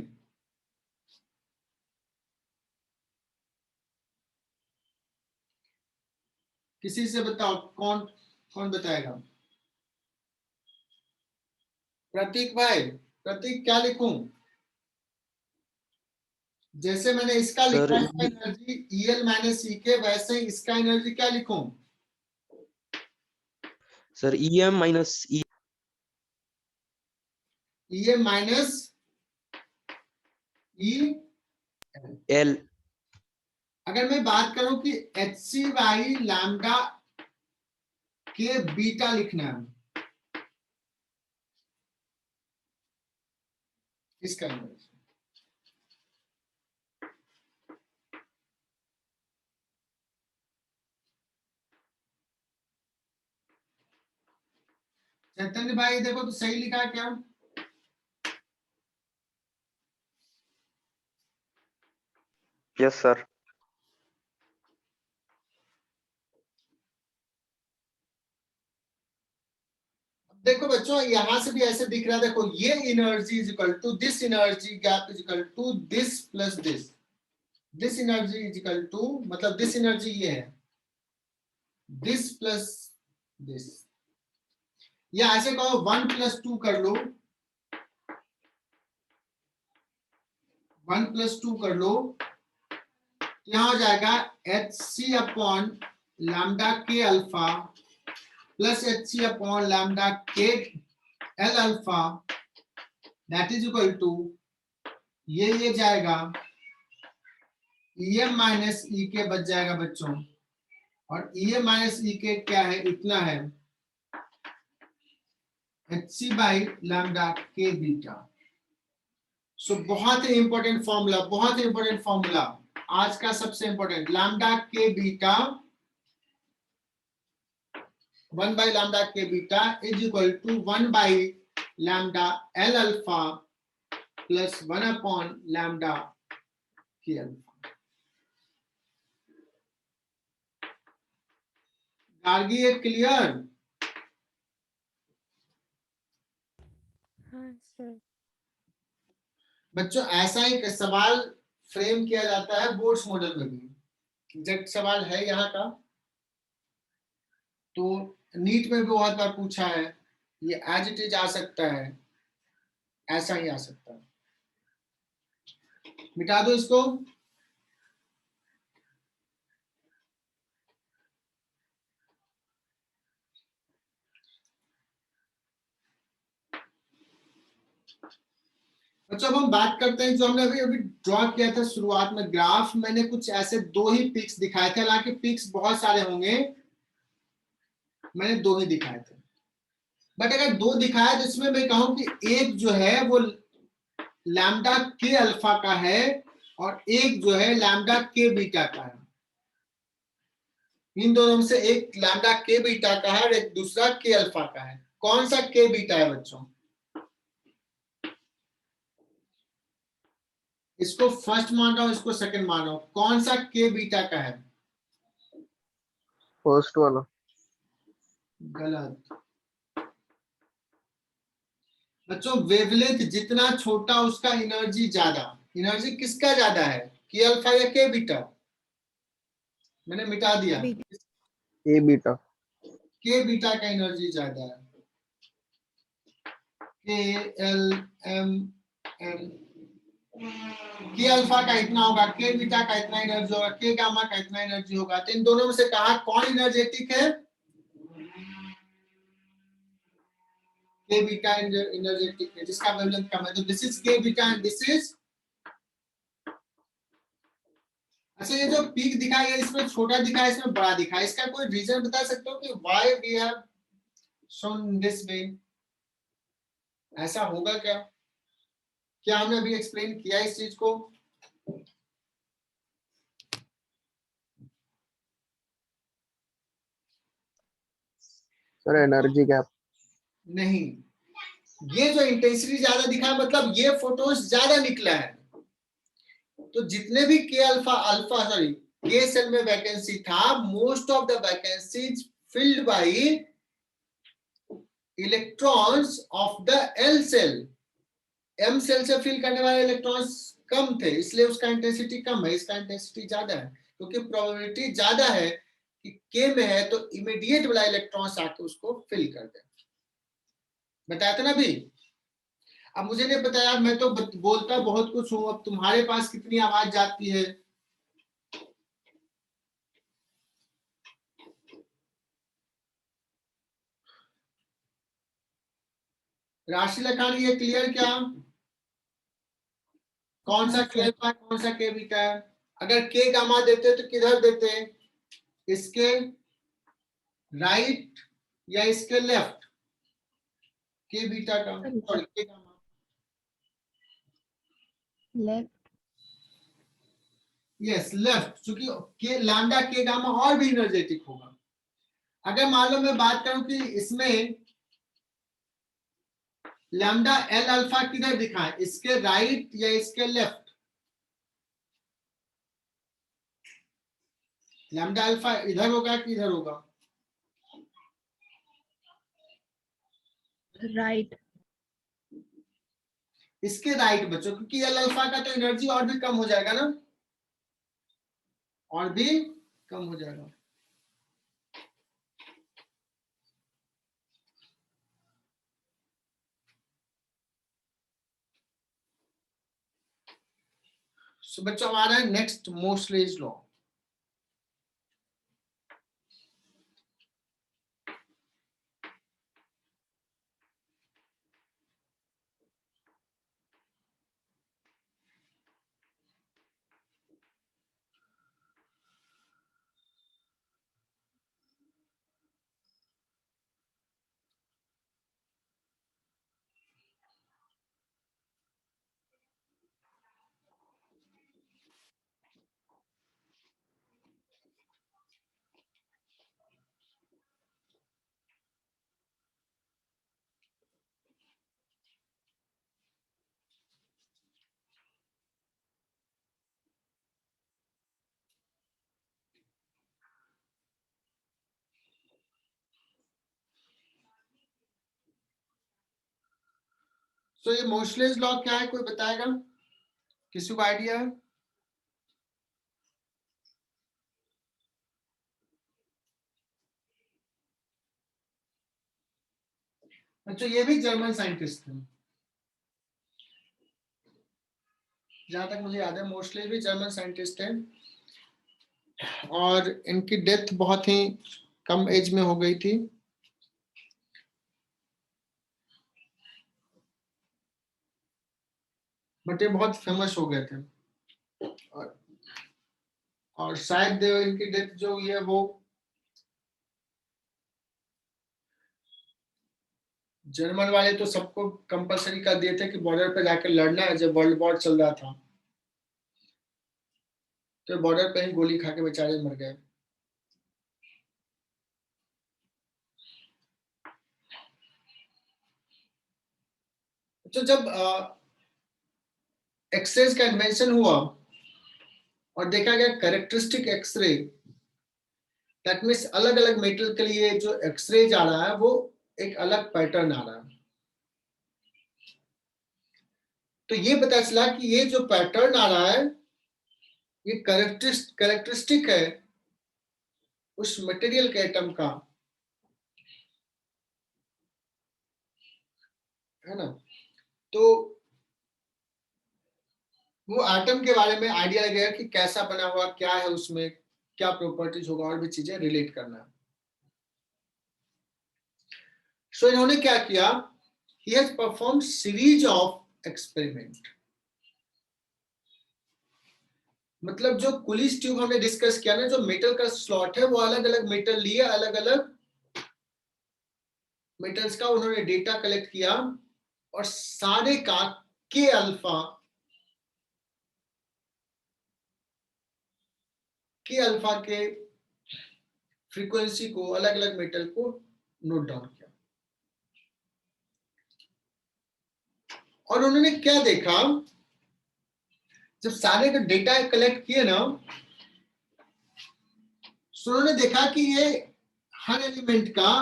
किसी से बताओ, कौन कौन बताएगा? प्रतीक भाई, प्रतीक क्या लिखूं? जैसे मैंने इसका लिखा है energy E L minus E K, वैसे ही इसका एनर्जी क्या लिखूं? Sir E M minus E M minus E L. अगर मैं बात करूं कि H C by lambda K beta लिखना है, इसका एनर्जी चैतन्य भाई देखो तो सही लिखा है क्या? Yes sir. देखो बच्चों यहां से भी ऐसे दिख रहा है, देखो ये energy is equal to this energy gap is equal to this plus this energy is equal to, मतलब दिस एनर्जी ये है, दिस प्लस दिस। या ऐसे कहो 1+2 कर लो, 1+2 कर लो, यहाँ हो जाएगा HC upon lambda K alpha plus HC upon lambda K L alpha that is equal to ये जाएगा EM माइनस ई के बच जाएगा बच्चों, और EM माइनस ई के क्या है, इतना है HC by lambda K beta. सो बहुत ही इंपॉर्टेंट फॉर्मूला, बहुत ही इंपॉर्टेंट फॉर्मूला, आज का सबसे important, lambda K beta 1 by lambda K beta is equal to 1 by lambda L alpha plus 1 upon lambda K alpha. Gargi ये क्लियर? हाँ सर। बच्चों ऐसा ही सवाल फ्रेम किया जाता है बोर्ड्स मॉडल में भी, एग्जैक्ट सवाल है यहाँ का, तो नीट में भी बहुत बार पूछा है, ये एज इट इज आ सकता है, ऐसा ही आ सकता है। मिटा दो इसको। बच्चों अब हम बात करते हैं जो हमने अभी अभी ड्रॉ किया था शुरुआत में ग्राफ, मैंने कुछ ऐसे 2 ही पिक्स दिखाए थे, हालांकि पिक्स बहुत सारे होंगे, मैंने 2 ही दिखाए थे, बट अगर 2 दिखाए तो इसमें मैं कहूं कि एक जो है वो लैम्डा के अल्फा का है और एक जो है लैम्डा के बीटा का है। इन दोनों में से एक लैम्डा के बीटा का है और एक दूसरा के अल्फा का है। कौन सा के बीटा है बच्चों? इसको फर्स्ट मान रहा हूं, इसको सेकंड मान रहा हूं, कौन सा के बीटा का है? फर्स्ट वाला। गलत बच्चों, वेवलेंथ जितना छोटा उसका एनर्जी ज्यादा। एनर्जी किसका ज्यादा है, के अल्फा या के बीटा? मैंने मिटा दिया, बीटा। ए बीटा। के बीटा का एनर्जी ज्यादा है। के एल एम एन, के अल्फा का इतना होगा, के बीटा का इतना एनर्जी होगा, के गामा का इतना एनर्जी होगा। तो इन दोनों में से कहा कौन एनर्जेटिक है? के बीटा एनर्जेटिक है, जिसका वेवलेंथ कम है। तो दिस इज के बीटा एंड दिस इज। अच्छा, ये जो पीक दिखाया गया इसमें छोटा दिखा है, इसमें बड़ा दिखा है, इसका कोई रीजन बता सकते हो कि why we have shown this way? ऐसा होगा क्या? क्या हमने अभी एक्सप्लेन किया इस चीज को? Sir energy gap. नहीं, ये जो इंटेंसिटी ज्यादा दिखा है मतलब ये फोटोस ज्यादा निकला है। तो जितने भी K alpha alpha sorry K shell में वैकेंसी था, most of the vacancies filled by electrons of the L shell. M shell से फिल करने वाले इलेक्ट्रॉन्स कम थे, इसलिए उसका इंटेंसिटी कम है, इसका इंटेंसिटी ज्यादा है, क्योंकि प्रोबेबिलिटी ज्यादा है कि के में है तो इमीडिएट वाला इलेक्ट्रॉन्स आके उसको फिल कर दे। बताया था ना अभी। अब मुझे नहीं पता यार, मैं तो बोलता बहुत कुछ हूं, अब तुम्हारे पास कितनी आवाज जाती है? राशि लखानी ये क्लियर क्या? कौन सा के अल्फा कौन सा के बीटा है? अगर के गामा देते तो किधर देते? इसके राइट या इसके लेफ्ट? के बीटा का सॉरी के गामा लेफ्ट। यस लेफ्ट, क्योंकि के लैम्डा के गामा और भी एनर्जेटिक होगा। अगर मान लो मैं बात करूं कि इसमें लैम्डा एल अल्फा किधर दिखा है, इसके राइट या इसके लेफ्ट? लैम्डा अल्फा इधर होगा कि इधर होगा? राइट। इसके राइट बच्चों, क्योंकि एल अल्फा का तो एनर्जी और भी कम हो जाएगा ना, और भी कम हो जाएगा। सो बच्चों अब आ रहा है नेक्स्ट मोस्लेज लॉ। सो ये मोस्लेज लॉ क्या है, कोई बताएगा? किसी को आइडिया है? अच्छा, ये भी जर्मन साइंटिस्ट थे, जहां तक मुझे याद है। मोस्टली भी जर्मन साइंटिस्ट थे और इनकी डेथ बहुत ही कम एज में हो गई थी। बट ये बहुत फेमस हो गए थे और शायद इनकी डेथ जो हुई है वो जर्मन वाले तो सबको कंपलसरी कर दिए थे कि बॉर्डर पे जाकर लड़ना है, जब वर्ल्ड वॉर चल रहा था तो बॉर्डर पे ही गोली खा के बेचारे मर गए। तो जब एक्सरेज का इन्वेंशन हुआ और देखा गया कैरेक्टरिस्टिक एक्सरे, दैट मीन्स अलग अलग मेटल के लिए जो एक्सरे जा रहा है वो एक अलग पैटर्न आ रहा है। तो ये पता चला कि ये जो पैटर्न आ रहा है ये कैरेक्टरिस्टिक है उस मटेरियल के एटम का, है ना। तो वो एटम के बारे में आइडिया गया कि कैसा बना हुआ, क्या है उसमें, क्या प्रॉपर्टीज होगा, और भी चीजें रिलेट करना। सो इन्होंने क्या किया, he has performed series of experiment। मतलब जो कुलिस ट्यूब हमने डिस्कस किया ना, जो मेटल का स्लॉट है वो अलग अलग मेटल लिए, अलग अलग मेटल्स का उन्होंने डेटा कलेक्ट किया और सारे का के अल्फा के फ्रीक्वेंसी को, अलग अलग मेटल को नोट डाउन किया। और उन्होंने क्या देखा, जब सारे का डेटा कलेक्ट किए ना, तो उन्होंने देखा कि ये हर एलिमेंट का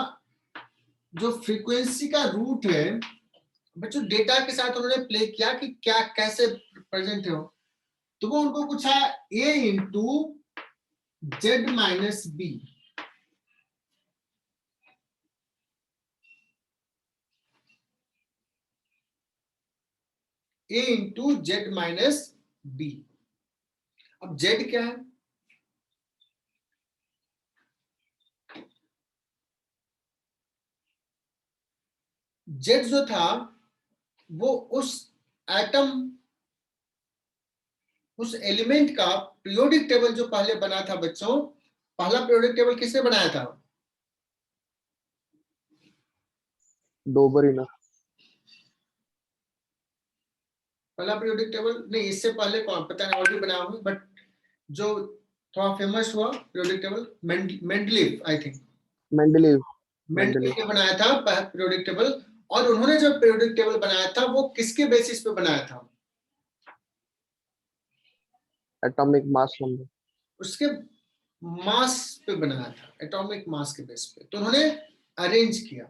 जो फ्रीक्वेंसी का रूट है, बच्चों डेटा के साथ उन्होंने प्ले किया कि क्या कैसे प्रेजेंट हो। तो वो उनको पूछा a into Z minus b, a into Z minus b. अब z क्या है, z जो था वो उस एटम, उस एलिमेंट का पीरियोडिक टेबल जो पहले बना था बच्चों, पहला पीरियोडिक टेबल किसने बनाया था? डोबरिनर। पहला पीरियोडिक टेबल नहीं, इससे पहले कौन, पता नहीं और भी बनाया होगा, बट जो थोड़ा फेमस हुआ periodic table Mendeleev, I think Mendeleev ने बनाया था पीरियोडिक टेबल। और उन्होंने जो पीरियोडिक टेबल बनाया था वो किसके बेसिस पे बनाया था? एटॉमिक मास नंबर, उसके मास पे बनाया था, एटॉमिक मास के बेस पे। तो उन्होंने अरेंज किया।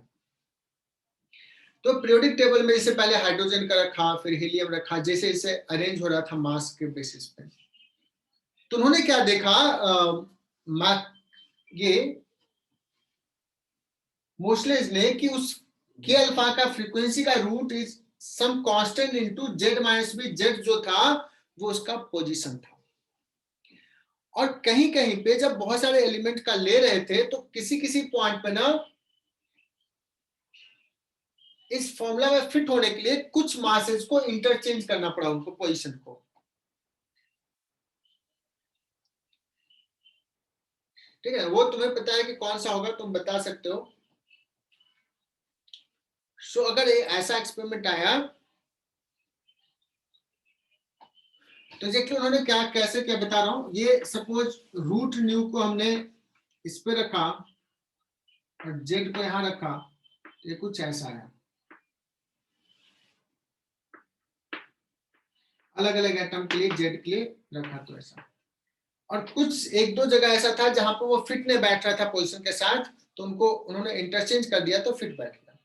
तो पीरियोडिक टेबल में जैसे पहले हाइड्रोजन का रखा, फिर हीलियम रखा, जैसे जैसे अरेंज हो रहा था मास के बेसिस पे। तो उन्होंने क्या देखा, ये मोस्लेज ने, कि उस के अल्फा का फ्रीक्वेंसी का root is some constant into Z minus b. Z जो था वो उसका पोजीशन था। और कहीं कहीं पे जब बहुत सारे एलिमेंट का ले रहे थे तो किसी किसी पॉइंट पे ना इस फॉर्मूला में फिट होने के लिए कुछ मासेस को इंटरचेंज करना पड़ा उनको, पोजीशन को। ठीक है, वो तुम्हें पता है कि कौन सा होगा, तुम बता सकते हो। सो अगर ऐसा एक्सपेरिमेंट आया तो देखिए उन्होंने क्या कैसे क्या बता रहा हूं। ये सपोज रूट न्यू को हमने इस पे रखा और जेड को यहां रखा, ये कुछ ऐसा है। अलग अलग एटम के लिए जेड के लिए रखा तो ऐसा, और कुछ एक दो जगह ऐसा था जहां पर वो फिट नहीं बैठ रहा था पोजीशन के साथ, तो उनको उन्होंने इंटरचेंज कर दिया तो फिट बैठ गया।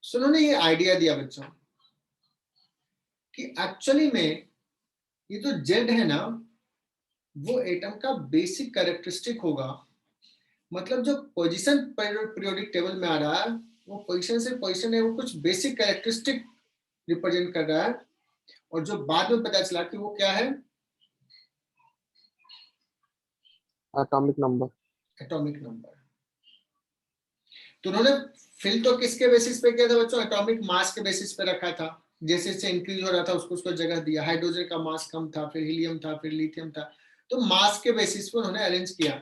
सो उन्होंने ये आइडिया दिया बच्चों कि एक्चुअली में ये जो जेड है ना वो एटम का बेसिक कैरेक्टरिस्टिक होगा। मतलब जो पोजीशन पीरियोडिक टेबल में आ रहा है वो पोजीशन से पोजीशन है, वो कुछ बेसिक कैरेक्टरिस्टिक रिप्रेजेंट कर रहा है। और जो बाद में पता चला कि वो क्या है, एटॉमिक नंबर। Atomic number. तो उन्होंने फिल तो किसके बेसिस पे किया था बच्चों? एटॉमिक मास के बेसिस पे रखा था। जैसे जैसे इंक्रीज हो रहा था उसको उसको जगह दिया। हाइड्रोजन का मास कम था, फिर हीलियम था, फिर लिथियम था, तो मास के बेसिस पे उन्होंने अरेंज किया।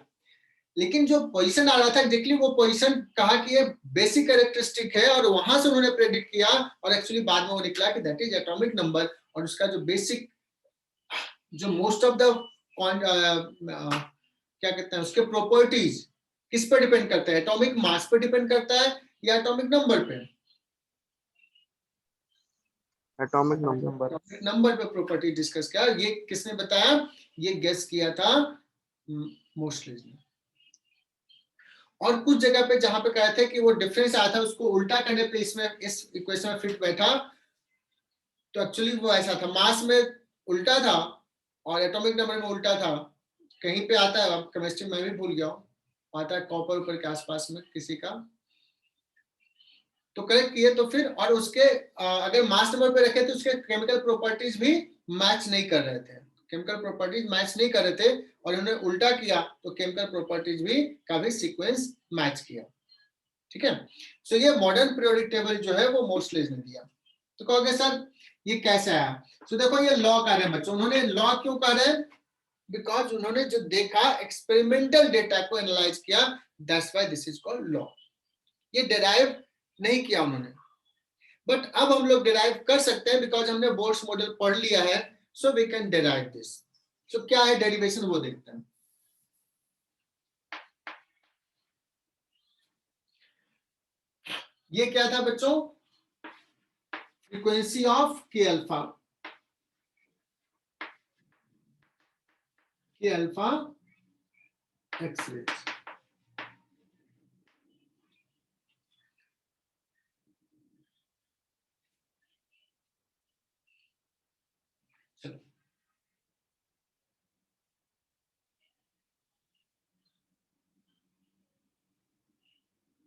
लेकिन जो पोजीशन आ रहा था एग्जैक्टली वो पोजीशन कहा कि ये बेसिक कैरेक्टरिस्टिक है, और वहां से उन्होंने प्रेडिक्ट किया, और एक्चुअली बाद में वो निकला कि दैट इज एटॉमिक नंबर। और उसका जो बेसिक, जो मोस्ट ऑफ द क्या कहते हैं उसके प्रॉपर्टीज किस पे डिपेंड करता है? एटॉमिक मास पे डिपेंड करता है या एटॉमिक नंबर पे? Atomic number. एटॉमिक नंबर पे प्रॉपर्टी डिस्कस किया। ये किसने बताया? ये गेस किया था मोस्टली ने। और कुछ जगह पे जहां पे कहा था कि वो डिफरेंस आया था उसको उल्टा करने पे इसमें इस इक्वेशन में फिट बैठा, तो एक्चुअली वो ऐसा था, मास में उल्टा था और एटॉमिक नंबर में उल्टा था। कहीं पे आता है, अब केमिस्ट्री में भी भूल गया हूँ, आता है कॉपर ऊपर के आसपास में किसी का, तो करेक्ट किए। तो फिर और उसके अगर मास नंबर पे रखे तो उसके केमिकल प्रॉपर्टीज भी मैच नहीं कर रहे थे, केमिकल प्रॉपर्टीज मैच नहीं कर रहे थे, और उन्होंने उल्टा किया तो केमिकल प्रॉपर्टीज भी का भी सीक्वेंस मैच किया। ठीक है, सो ये मॉडर्न पीरियोडिक टेबल जो है वो मोस्टलेज ने दिया। तो कहोगे सर ये कैसे आया? सो देखो ये लॉ कर रहे हैं बच्चों। उन्होंने लॉ क्यों कर रहे हैं? बिकॉज उन्होंने जो देखा एक्सपेरिमेंटल डेटा को एनालाइज किया, that's why this is called law. ये डिराइव नहीं किया उन्होंने, बट अब हम लोग डिराइव कर सकते हैं बिकॉज हमने बोर्ड्स मॉडल पढ़ लिया है, so we can derive this. So क्या है डेरिवेशन वो देखते हैं। ये क्या था बच्चों? फ्रीक्वेंसी ऑफ के अल्फा, के alpha X ray.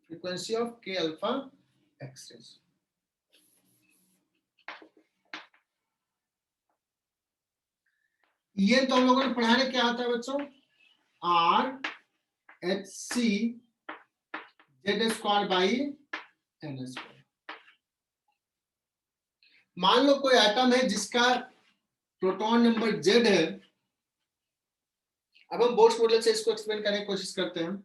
Frequency of के अल्फा एक्स रे। ये तो हम लोगों ने पढ़ा है, क्या आता है बच्चों? R H C Z square by n square. मान लो कोई एटम है जिसका प्रोटॉन नंबर जेड है। अब हम बोर्ड्स मॉडल से इसको एक्सप्लेन करने की कोशिश करते हैं।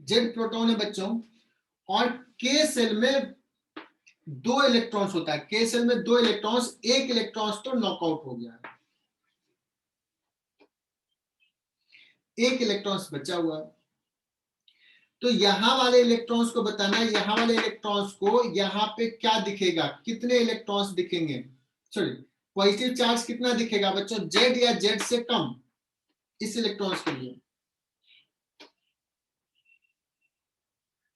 जेड प्रोटॉन है बच्चों, और के सेल में 2 इलेक्ट्रॉन्स होता है। के सेल में 2 इलेक्ट्रॉन्स, एक इलेक्ट्रॉन्स तो नॉकआउट हो गया है, एक इलेक्ट्रॉन्स बचा हुआ है। तो यहां वाले इलेक्ट्रॉन्स को बताना है, यहां वाले इलेक्ट्रॉन्स को यहां पे क्या दिखेगा, कितने इलेक्ट्रॉन्स दिखेंगे, सॉरी पॉजिटिव चार्ज कितना दिखेगा बच्चों? जेड या जेड से कम, इस इलेक्ट्रॉन्स के लिए।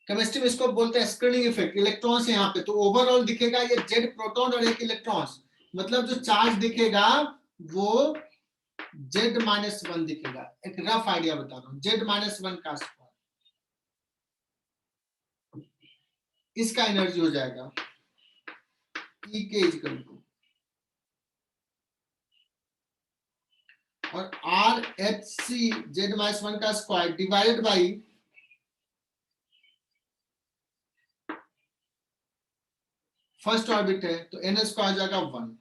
केमिस्ट्री में इसको बोलते हैं स्क्रीनिंग इफेक्ट। इलेक्ट्रॉन्स यहाँ पे तो ओवरऑल दिखेगा ये जेड प्रोटॉन और एक इलेक्ट्रॉन्स, मतलब जो चार्ज दिखेगा वो Z-1 दिखेगा। एक रफ आइडिया बता रहा हूं, Z-1 का स्क्वायर। इसका एनर्जी हो जाएगा E के इक्वल टू, और R H C Z minus 1 का square divide by first orbit है तो एन स्क्वायर हो जाएगा 1,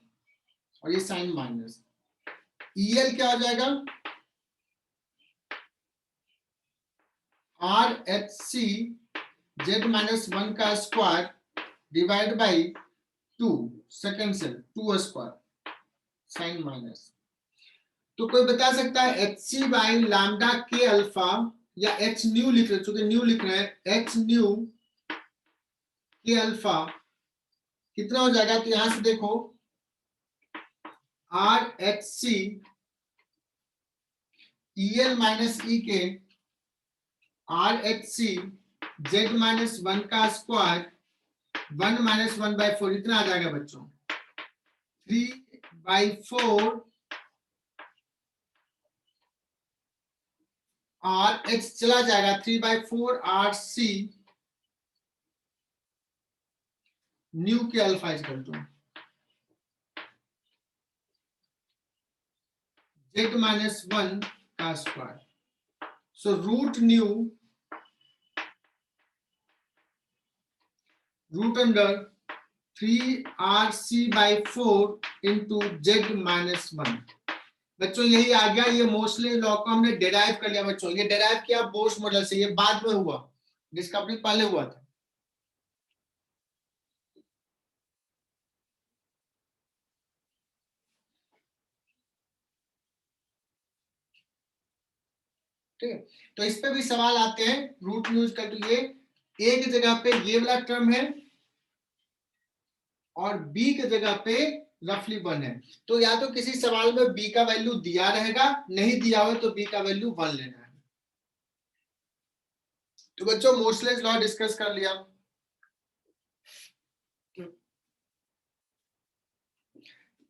और ये साइन माइनस EL क्या हो जाएगा, R H C Z minus 1 का स्क्वायर डिवाइड बाई 2 सेकेंड से 2 स्क्वायर साइन माइनस। तो कोई बता सकता है H C by lambda K alpha, या एच न्यू लिख रहे, चूंकि न्यू लिख रहे हैं, एच न्यू के अल्फा कितना हो जाएगा, तो यहां से देखो R H C EL minus E K R H C Z minus 1 का स्क्वायर 1 माइनस 1/4 इतना आ जाएगा बच्चों, 3/4 आर एच चला जाएगा, 3/4 R c nu K alpha equal to Z minus 1 का square. So root nu root under 3RC/4 into Z minus 1। बच्चों यही आ गया, ये मोस्टली लॉ को हमने डेराइव कर लिया बच्चों, ये डेराइव किया बोर्स मॉडल से, ये बाद में हुआ, डिस्कवरी पहले हुआ था। ठीक है, तो इस पे भी सवाल आते हैं। रूट न्यूज का तो ये एक जगह पे ये वाला टर्म है और बी की जगह पे रफली 1 है, तो या तो किसी सवाल में बी का वैल्यू दिया रहेगा, नहीं दिया हो तो बी का वैल्यू 1 लेना है। तो बच्चों मोस्टलेस लॉ डिस्कस कर लिया।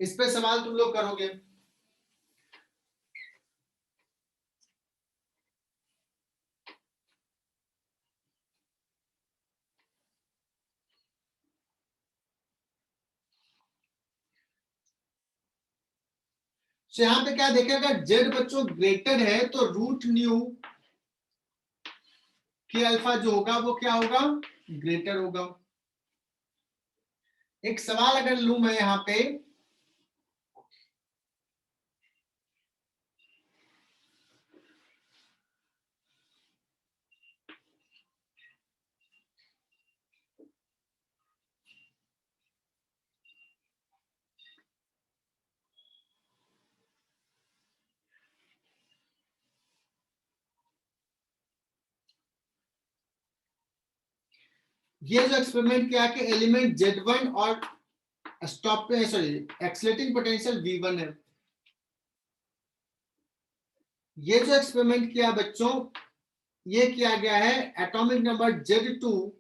इस पे सवाल तुम लोग करोगे। तो यहां पे क्या देखेगा, जेड बच्चों ग्रेटर है तो रूट न्यू के अल्फा जो होगा वो क्या होगा, ग्रेटर होगा। एक सवाल अगर लूं मैं यहां पे, ये जो एक्सपेरिमेंट किया कि एलिमेंट Z1 और स्टॉप पे, सॉरी एक्सीलरेटिंग पोटेंशियल V1 है। ये जो एक्सपेरिमेंट किया बच्चों, ये किया गया है एटॉमिक नंबर Z2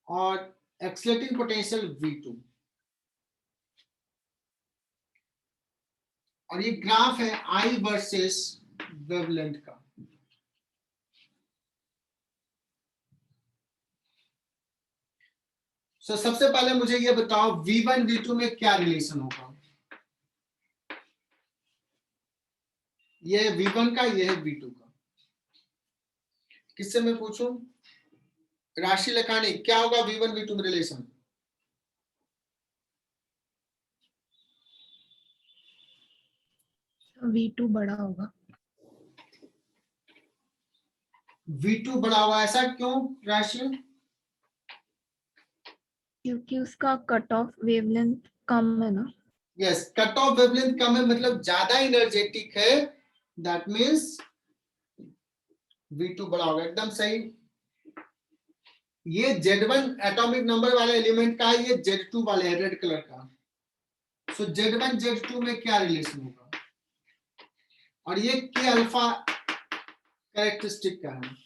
और एक्सीलरेटिंग पोटेंशियल V2, और ये ग्राफ है I वर्सेस वेवलेंथ का। सो सबसे पहले मुझे ये बताओ V1 V2 में क्या रिलेशन होगा। ये है V1 का, ये है V2 का। किससे मैं पूछूं, राशि लखानी, क्या होगा V1 V2 में रिलेशन। V2 बड़ा होगा। V2 बड़ा हुआ, ऐसा क्यों राशि। क्योंकि उसका कट ऑफ वेवलेंथ कम है ना। यस, कट ऑफ वेवलेंथ कम है मतलब ज्यादा एनर्जेटिक है, दैट मींस V2 बड़ा होगा, एकदम सही। ये Z1 एटॉमिक नंबर वाले एलिमेंट का है, ये Z2 वाले है रेड कलर का। सो Z1 Z2 में क्या रिलेशन होगा, और ये के अल्फा कैरेक्टरिस्टिक का है।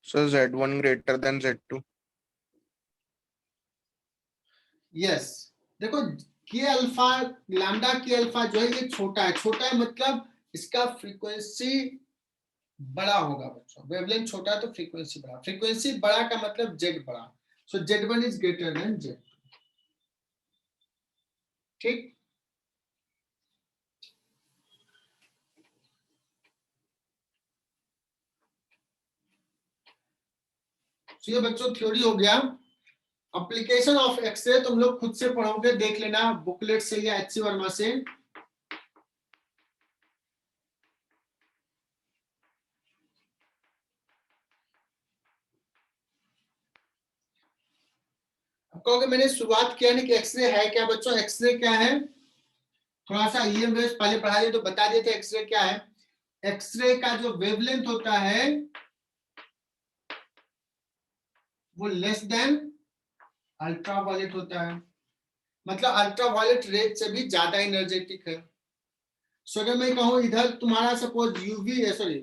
So Z1 greater than Z2. Yes, देखो के अल्फा, लैम्डा के अल्फा जो है ये छोटा है। छोटा है मतलब इसका फ्रीक्वेंसी बड़ा होगा बच्चों। वेवलेंथ छोटा है तो फ्रीक्वेंसी बड़ा, फ्रीक्वेंसी बड़ा का मतलब जेड बड़ा। सो Z1 is greater than Z2। ठीक, तो ये बच्चों थ्योरी हो गया। एप्लीकेशन ऑफ एक्सरे तुम लोग खुद से पढ़ोगे, देख लेना बुकलेट से या HC वर्मा से। अब कहोगे मैंने शुरुआत किया नहीं कि एक्सरे है क्या। बच्चों एक्सरे क्या है, थोड़ा सा EM वेव्स पहले पढ़ा दिए तो बता दिए थे एक्सरे क्या है। एक्सरे का जो वेवलेंथ होता है वो लेस देन अल्ट्रावायलेट होता है, मतलब अल्ट्रावायलेट रेज से भी ज्यादा एनर्जेटिक है। सो अगर मैं कहूं इधर तुम्हारा सपोज यूवी है, सॉरी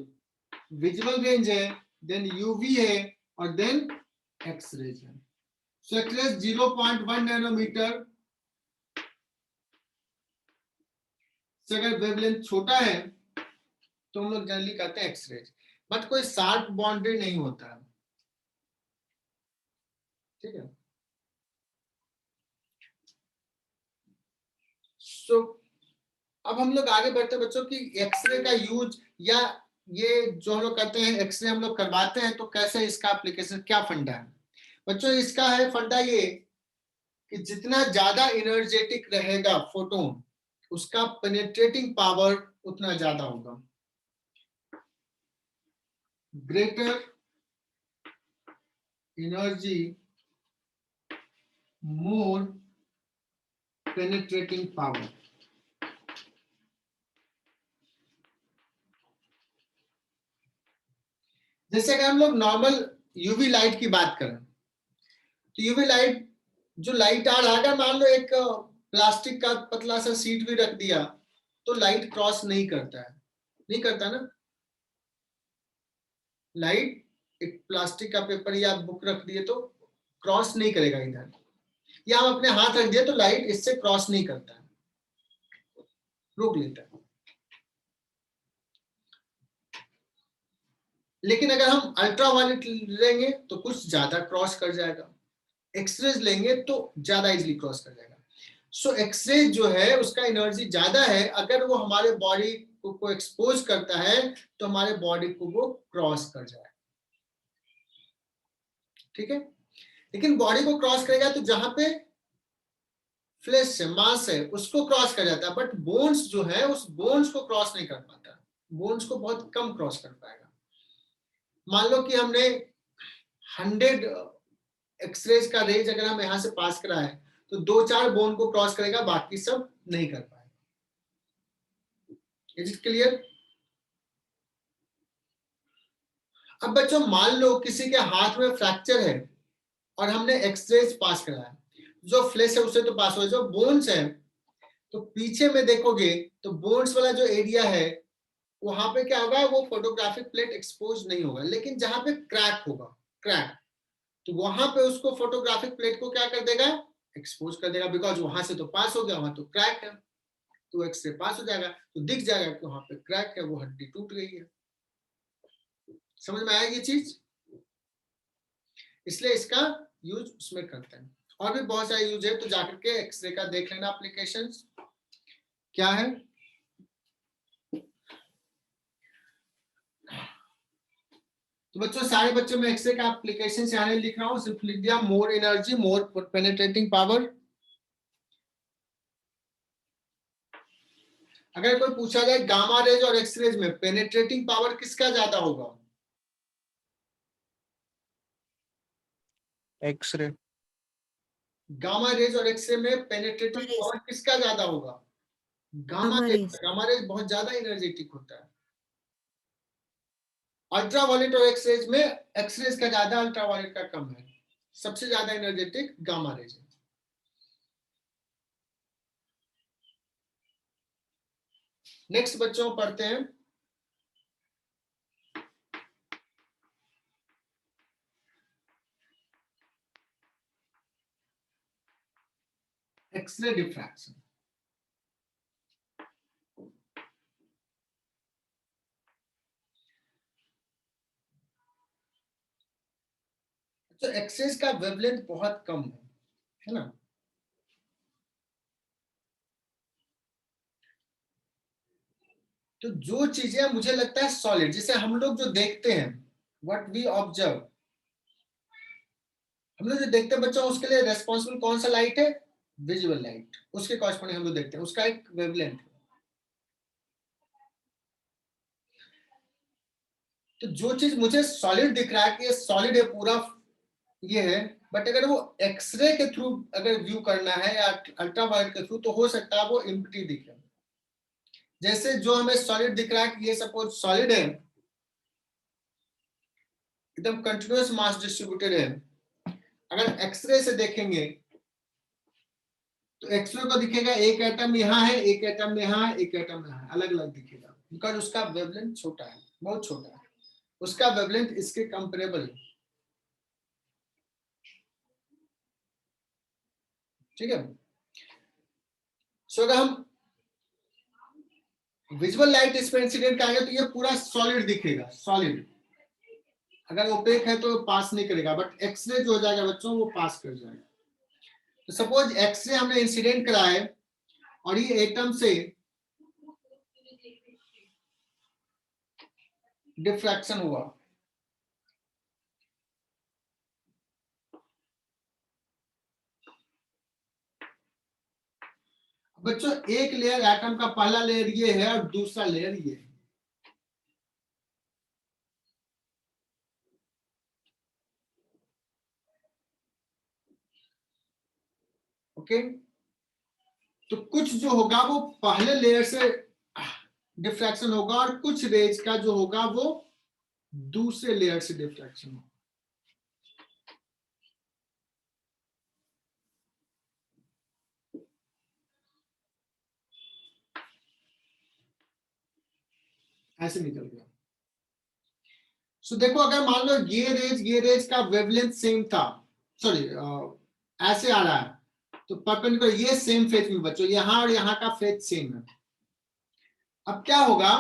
विजुअल रेंज है, देन यूवी है और देन एक्सरेज है। सो एक्सरेज 0.1 नैनोमीटर से अगर वेवलेंथ छोटा है तो हम लोग जनरली कहते हैं एक्सरेज, बट कोई शार्प बाउंड्री नहीं होता है। ठीक है, सो अब हम लोग आगे बढ़ते हैं बच्चों की एक्सरे का यूज, या ये जो हम लोग कहते हैं एक्सरे हम लोग करवाते हैं तो कैसे इसका एप्लीकेशन, क्या फंडा है बच्चों। इसका है फंडा ये कि जितना ज्यादा एनर्जेटिक रहेगा फोटोन उसका पेनिट्रेटिंग पावर उतना ज्यादा होगा। ग्रेटर एनर्जी मोर पेनिट्रेटिंग पावर। जैसे अगर हम लोग नॉर्मल यूवी लाइट की बात करें तो यूवी लाइट जो लाइट आ रहा है, अगर मान लो एक प्लास्टिक का पतला सा सीट भी रख दिया तो लाइट क्रॉस नहीं करता है, नहीं करता ना। लाइट एक प्लास्टिक का पेपर या बुक रख दिए तो क्रॉस नहीं करेगा इधर, या हम अपने हाथ रख दिए तो लाइट इससे क्रॉस नहीं करता है, रोक लेता है। लेकिन अगर हम अल्ट्रावायलेट लेंगे तो कुछ ज्यादा क्रॉस कर जाएगा, एक्सरेज लेंगे तो ज्यादा इजीली क्रॉस कर जाएगा। सो एक्सरे जो है उसका एनर्जी ज्यादा है, अगर वो हमारे बॉडी को एक्सपोज करता है तो हमारे बॉडी को वो क्रॉस कर जाए। ठीक है, लेकिन बॉडी को क्रॉस करेगा तो जहां पे फ्लेश है, मांस है, उसको क्रॉस कर जाता है, बट बोन्स जो है उस बोन्स को क्रॉस नहीं कर पाता, बोन्स को बहुत कम क्रॉस कर पाएगा। मान लो कि हमने 100 एक्सरेज का रेंज अगर हम यहां से पास करा है तो 2-4 बोन को क्रॉस करेगा, बाकी सब नहीं कर पाएगा। Is it clear. अब बच्चों मान लो किसी के हाथ में फ्रैक्चर है और हमने एक्सरेज पास कराया, जो फ्लेश है उसे तो पास हो, जो बोन्स है तो पीछे में देखोगे तो बोन्स वाला जो एरिया है वहां पे क्या होगा, वो फोटोग्राफिक प्लेट एक्सपोज नहीं होगा, लेकिन जहां पे क्रैक होगा, क्रैक, तो वहां पे उसको फोटोग्राफिक प्लेट को क्या कर देगा, एक्सपोज कर देगा, बिकॉज वहां से तो पास हो गया, वहां तो क्रैक है, तो एक्सरे पास हो जाएगा, तो दिख जाएगा कि वहां पे क्रैक है, वो हड्डी टूट गई है। समझ में आएगी चीज, इसलिए इसका यूज उसमें करते हैं। और भी बहुत सारे यूज है, तो जाकर के एक्सरे का देख लेना एप्लीकेशंस क्या है। तो बच्चों सारे बच्चों में एक्सरे का एप्लीकेशन से आने लिख रहा हूं, सिर्फ लिख दिया मोर एनर्जी मोर पेनिट्रेटिंग पावर। अगर कोई पूछा जाए गामा रेज और एक्स रेज में पेनिट्रेटिंग पावर किसका ज्यादा होगा, एक्सरे। गामा रेज और एक्सरे में पेनिट्रेटिंग पावर किसका ज्यादा होगा, गामा रेज। गामा रेज बहुत ज्यादा एनर्जेटिक होता है। अल्ट्रावायलेट और एक्स रेज में एक्स रेज का ज्यादा, अल्ट्रावायलेट का कम है, सबसे ज्यादा एनर्जेटिक गामा रेज है। नेक्स्ट बच्चों पढ़ते हैं, एक्सरे डिफ्रैक्शन। तो एक्सरेज का वेवलेंथ बहुत कम है ना। तो जो चीजें मुझे लगता है सॉलिड, जिसे हम लोग जो देखते हैं, व्हाट वी ऑब्जर्व, हम लोग जो देखते हैं बच्चों, उसके लिए रेस्पॉन्सिबल कौन सा लाइट है? Visual light. उसके कॉरस्पॉन्डिंग हम लोग देखते हैं, उसका एक वेवलेंथ है। तो जो चीज मुझे सॉलिड दिख रहा है कि ये सॉलिड है पूरा, ये है, बट अगर वो एक्सरे के थ्रू अगर व्यू करना है या अल्ट्रावायलेट के थ्रू, तो हो सकता है वो एम्प्टी दिखे। जैसे जो हमें सॉलिड दिख रहा है कि ये सपोज सॉलिड है, एकदम कंटिन्यूअस मास डिस्ट्रीब्यूटेड है, अगर एक्सरे से देखेंगे तो एक्सरे को दिखेगा एक एटम यहाँ है, एक एटम यहाँ है, एक एटम यहाँ है, अलग अलग दिखेगा, बिकॉज उसका वेवलेंथ छोटा है, बहुत छोटा है, उसका वेवलेंथ इसके कंपेरेबल है। ठीक है। सो अगर हम विजुअल लाइट इस पर इंसिडेंट करेंगे तो ये पूरा सॉलिड दिखेगा, सॉलिड। अगर ओपेक है तो पास नहीं करेगा, बट एक्सरे जो हो जाएगा बच्चों, वो पास कर जाएगा। तो सपोज एक्सरे हमने इंसिडेंट कराए और ये एटम से डिफ्रैक्शन हुआ, बच्चों एक लेयर एटम का, पहला लेयर ये है और दूसरा लेयर ये है। ओके, तो कुछ जो होगा वो पहले लेयर से डिफ्रैक्शन होगा और कुछ रेज का जो होगा वो दूसरे लेयर से डिफ्रैक्शन होगा। ऐसे निकल गया। सो देखो, अगर मान लो ये रेज का वेवलेंथ सेम था, सॉरी ऐसे आ रहा है, तो परपेंडिकुलर ये सेम फेज में बच्चों, यहाँ और यहाँ का फेज सेम है। अब क्या होगा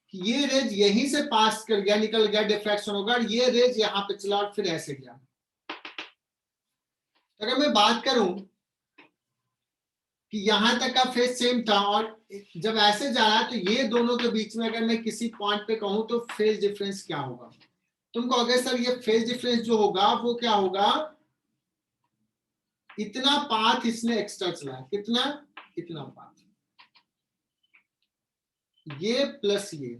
कि ये रेज यहीं से पास कर गया, निकल गया, डिफ्रैक्शन होगा, और ये रेज यहाँ पे चला और फिर ऐसे गया। अगर मैं बात करूं कि यहां तक का फेज सेम था और जब ऐसे जा रहा है, तो ये दोनों के बीच में अगर मैं किसी पॉइंट पे कहूं तो फेज डिफरेंस क्या होगा? तुम कहोगे सर ये फेज डिफरेंस जो होगा वो क्या होगा, इतना पाथ इसने एक्स्ट्रा चला, कितना, इतना पाथ, ये प्लस ये।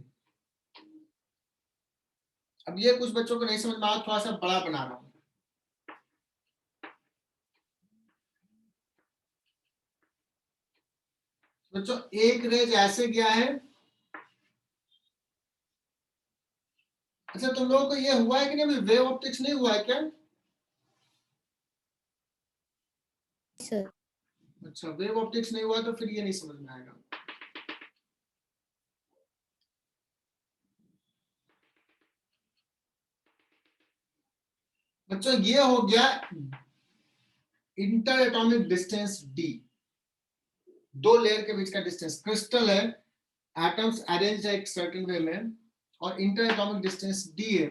अब ये कुछ बच्चों को नहीं समझ में आ, थोड़ा सा बड़ा बना रहा हूं। बच्चों एक रेज ऐसे गया है। अच्छा, तुम लोगों को ये हुआ है कि नहीं, वेव ऑप्टिक्स नहीं हुआ है क्या? सर अच्छा, वेव ऑप्टिक्स नहीं हुआ तो फिर ये नहीं समझ में आएगा। बच्चों ये हो गया इंटर एटॉमिक डिस्टेंस डी, दो लेयर के बीच का डिस्टेंस। क्रिस्टल है, एटम्स अरेंज है एक सर्टेन वे में, और इंटर एटॉमिक डिस्टेंस डी है।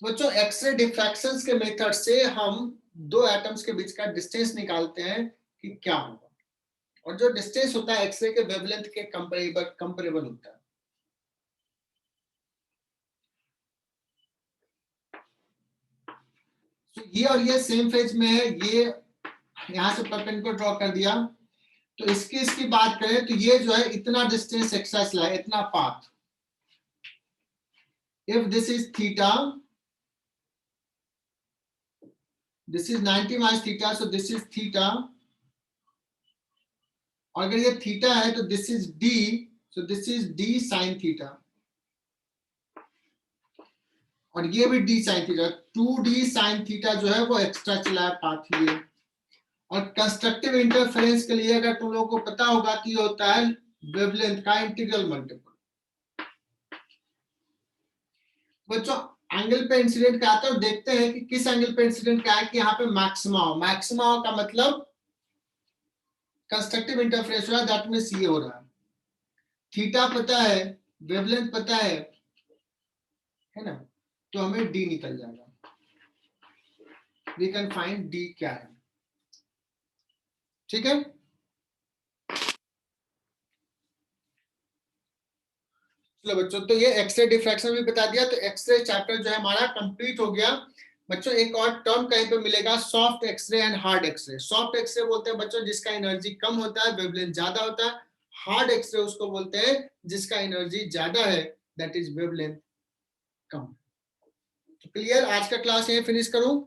बच्चों एक्सरे डिफ्रैक्शंस के मेथड से हम दो एटम्स के बीच का डिस्टेंस निकालते हैं कि क्या होगा, और जो डिस्टेंस होता है एक्सरे के वेवलेंथ के कंपेरेबल होता है। तो ये और ये सेम फेज में है, ये यहां से परपेंडिकुलर ड्रॉ कर दिया, तो इसकी बात करें तो ये जो है इतना डिस्टेंस एक्स्ट्रा चला है, इतना path. If this is theta, this is 90 minus theta, so this is theta, और अगर ये थीटा है तो this is D, so this is D sine theta, और ये भी D sine theta. 2d sine theta जो है वो एक्स्ट्रा चला है पाथ ये। और कंस्ट्रक्टिव इंटरफेरेंस के लिए अगर तुम लोगों को पता होगा कि ये होता है वेवलेंथ का इंटीग्रल मल्टीपल। बच्चों एंगल पे इंसिडेंट का आता है, देखते हैं कि किस एंगल पे इंसिडेंट का है कि यहाँ पे मैक्सिमा हो। मैक्सिमा का मतलब कंस्ट्रक्टिव इंटरफेरेंस हो रहा है, दैट मींस ये हो रहा है। थीटा पता है, वेवलेंथ पता है ना, तो हमें डी निकल जाएगा। वी कैन फाइंड डी क्या है, ठीक है। चलो बच्चों, तो ये एक्सरे डिफ्रैक्शन भी बता दिया, तो एक्सरे चैप्टर जो है हमारा कंप्लीट हो गया। बच्चों एक और टर्म कहीं पे मिलेगा, soft X-ray and hard X-ray. Soft X-ray बोलते हैं बच्चों जिसका एनर्जी कम होता है, वेवलेंथ ज्यादा होता है। हार्ड एक्सरे उसको बोलते हैं जिसका एनर्जी ज्यादा है, दैट इज वेवलेंथ कम। तो क्लियर, आज का क्लास यहीं फिनिश करूं।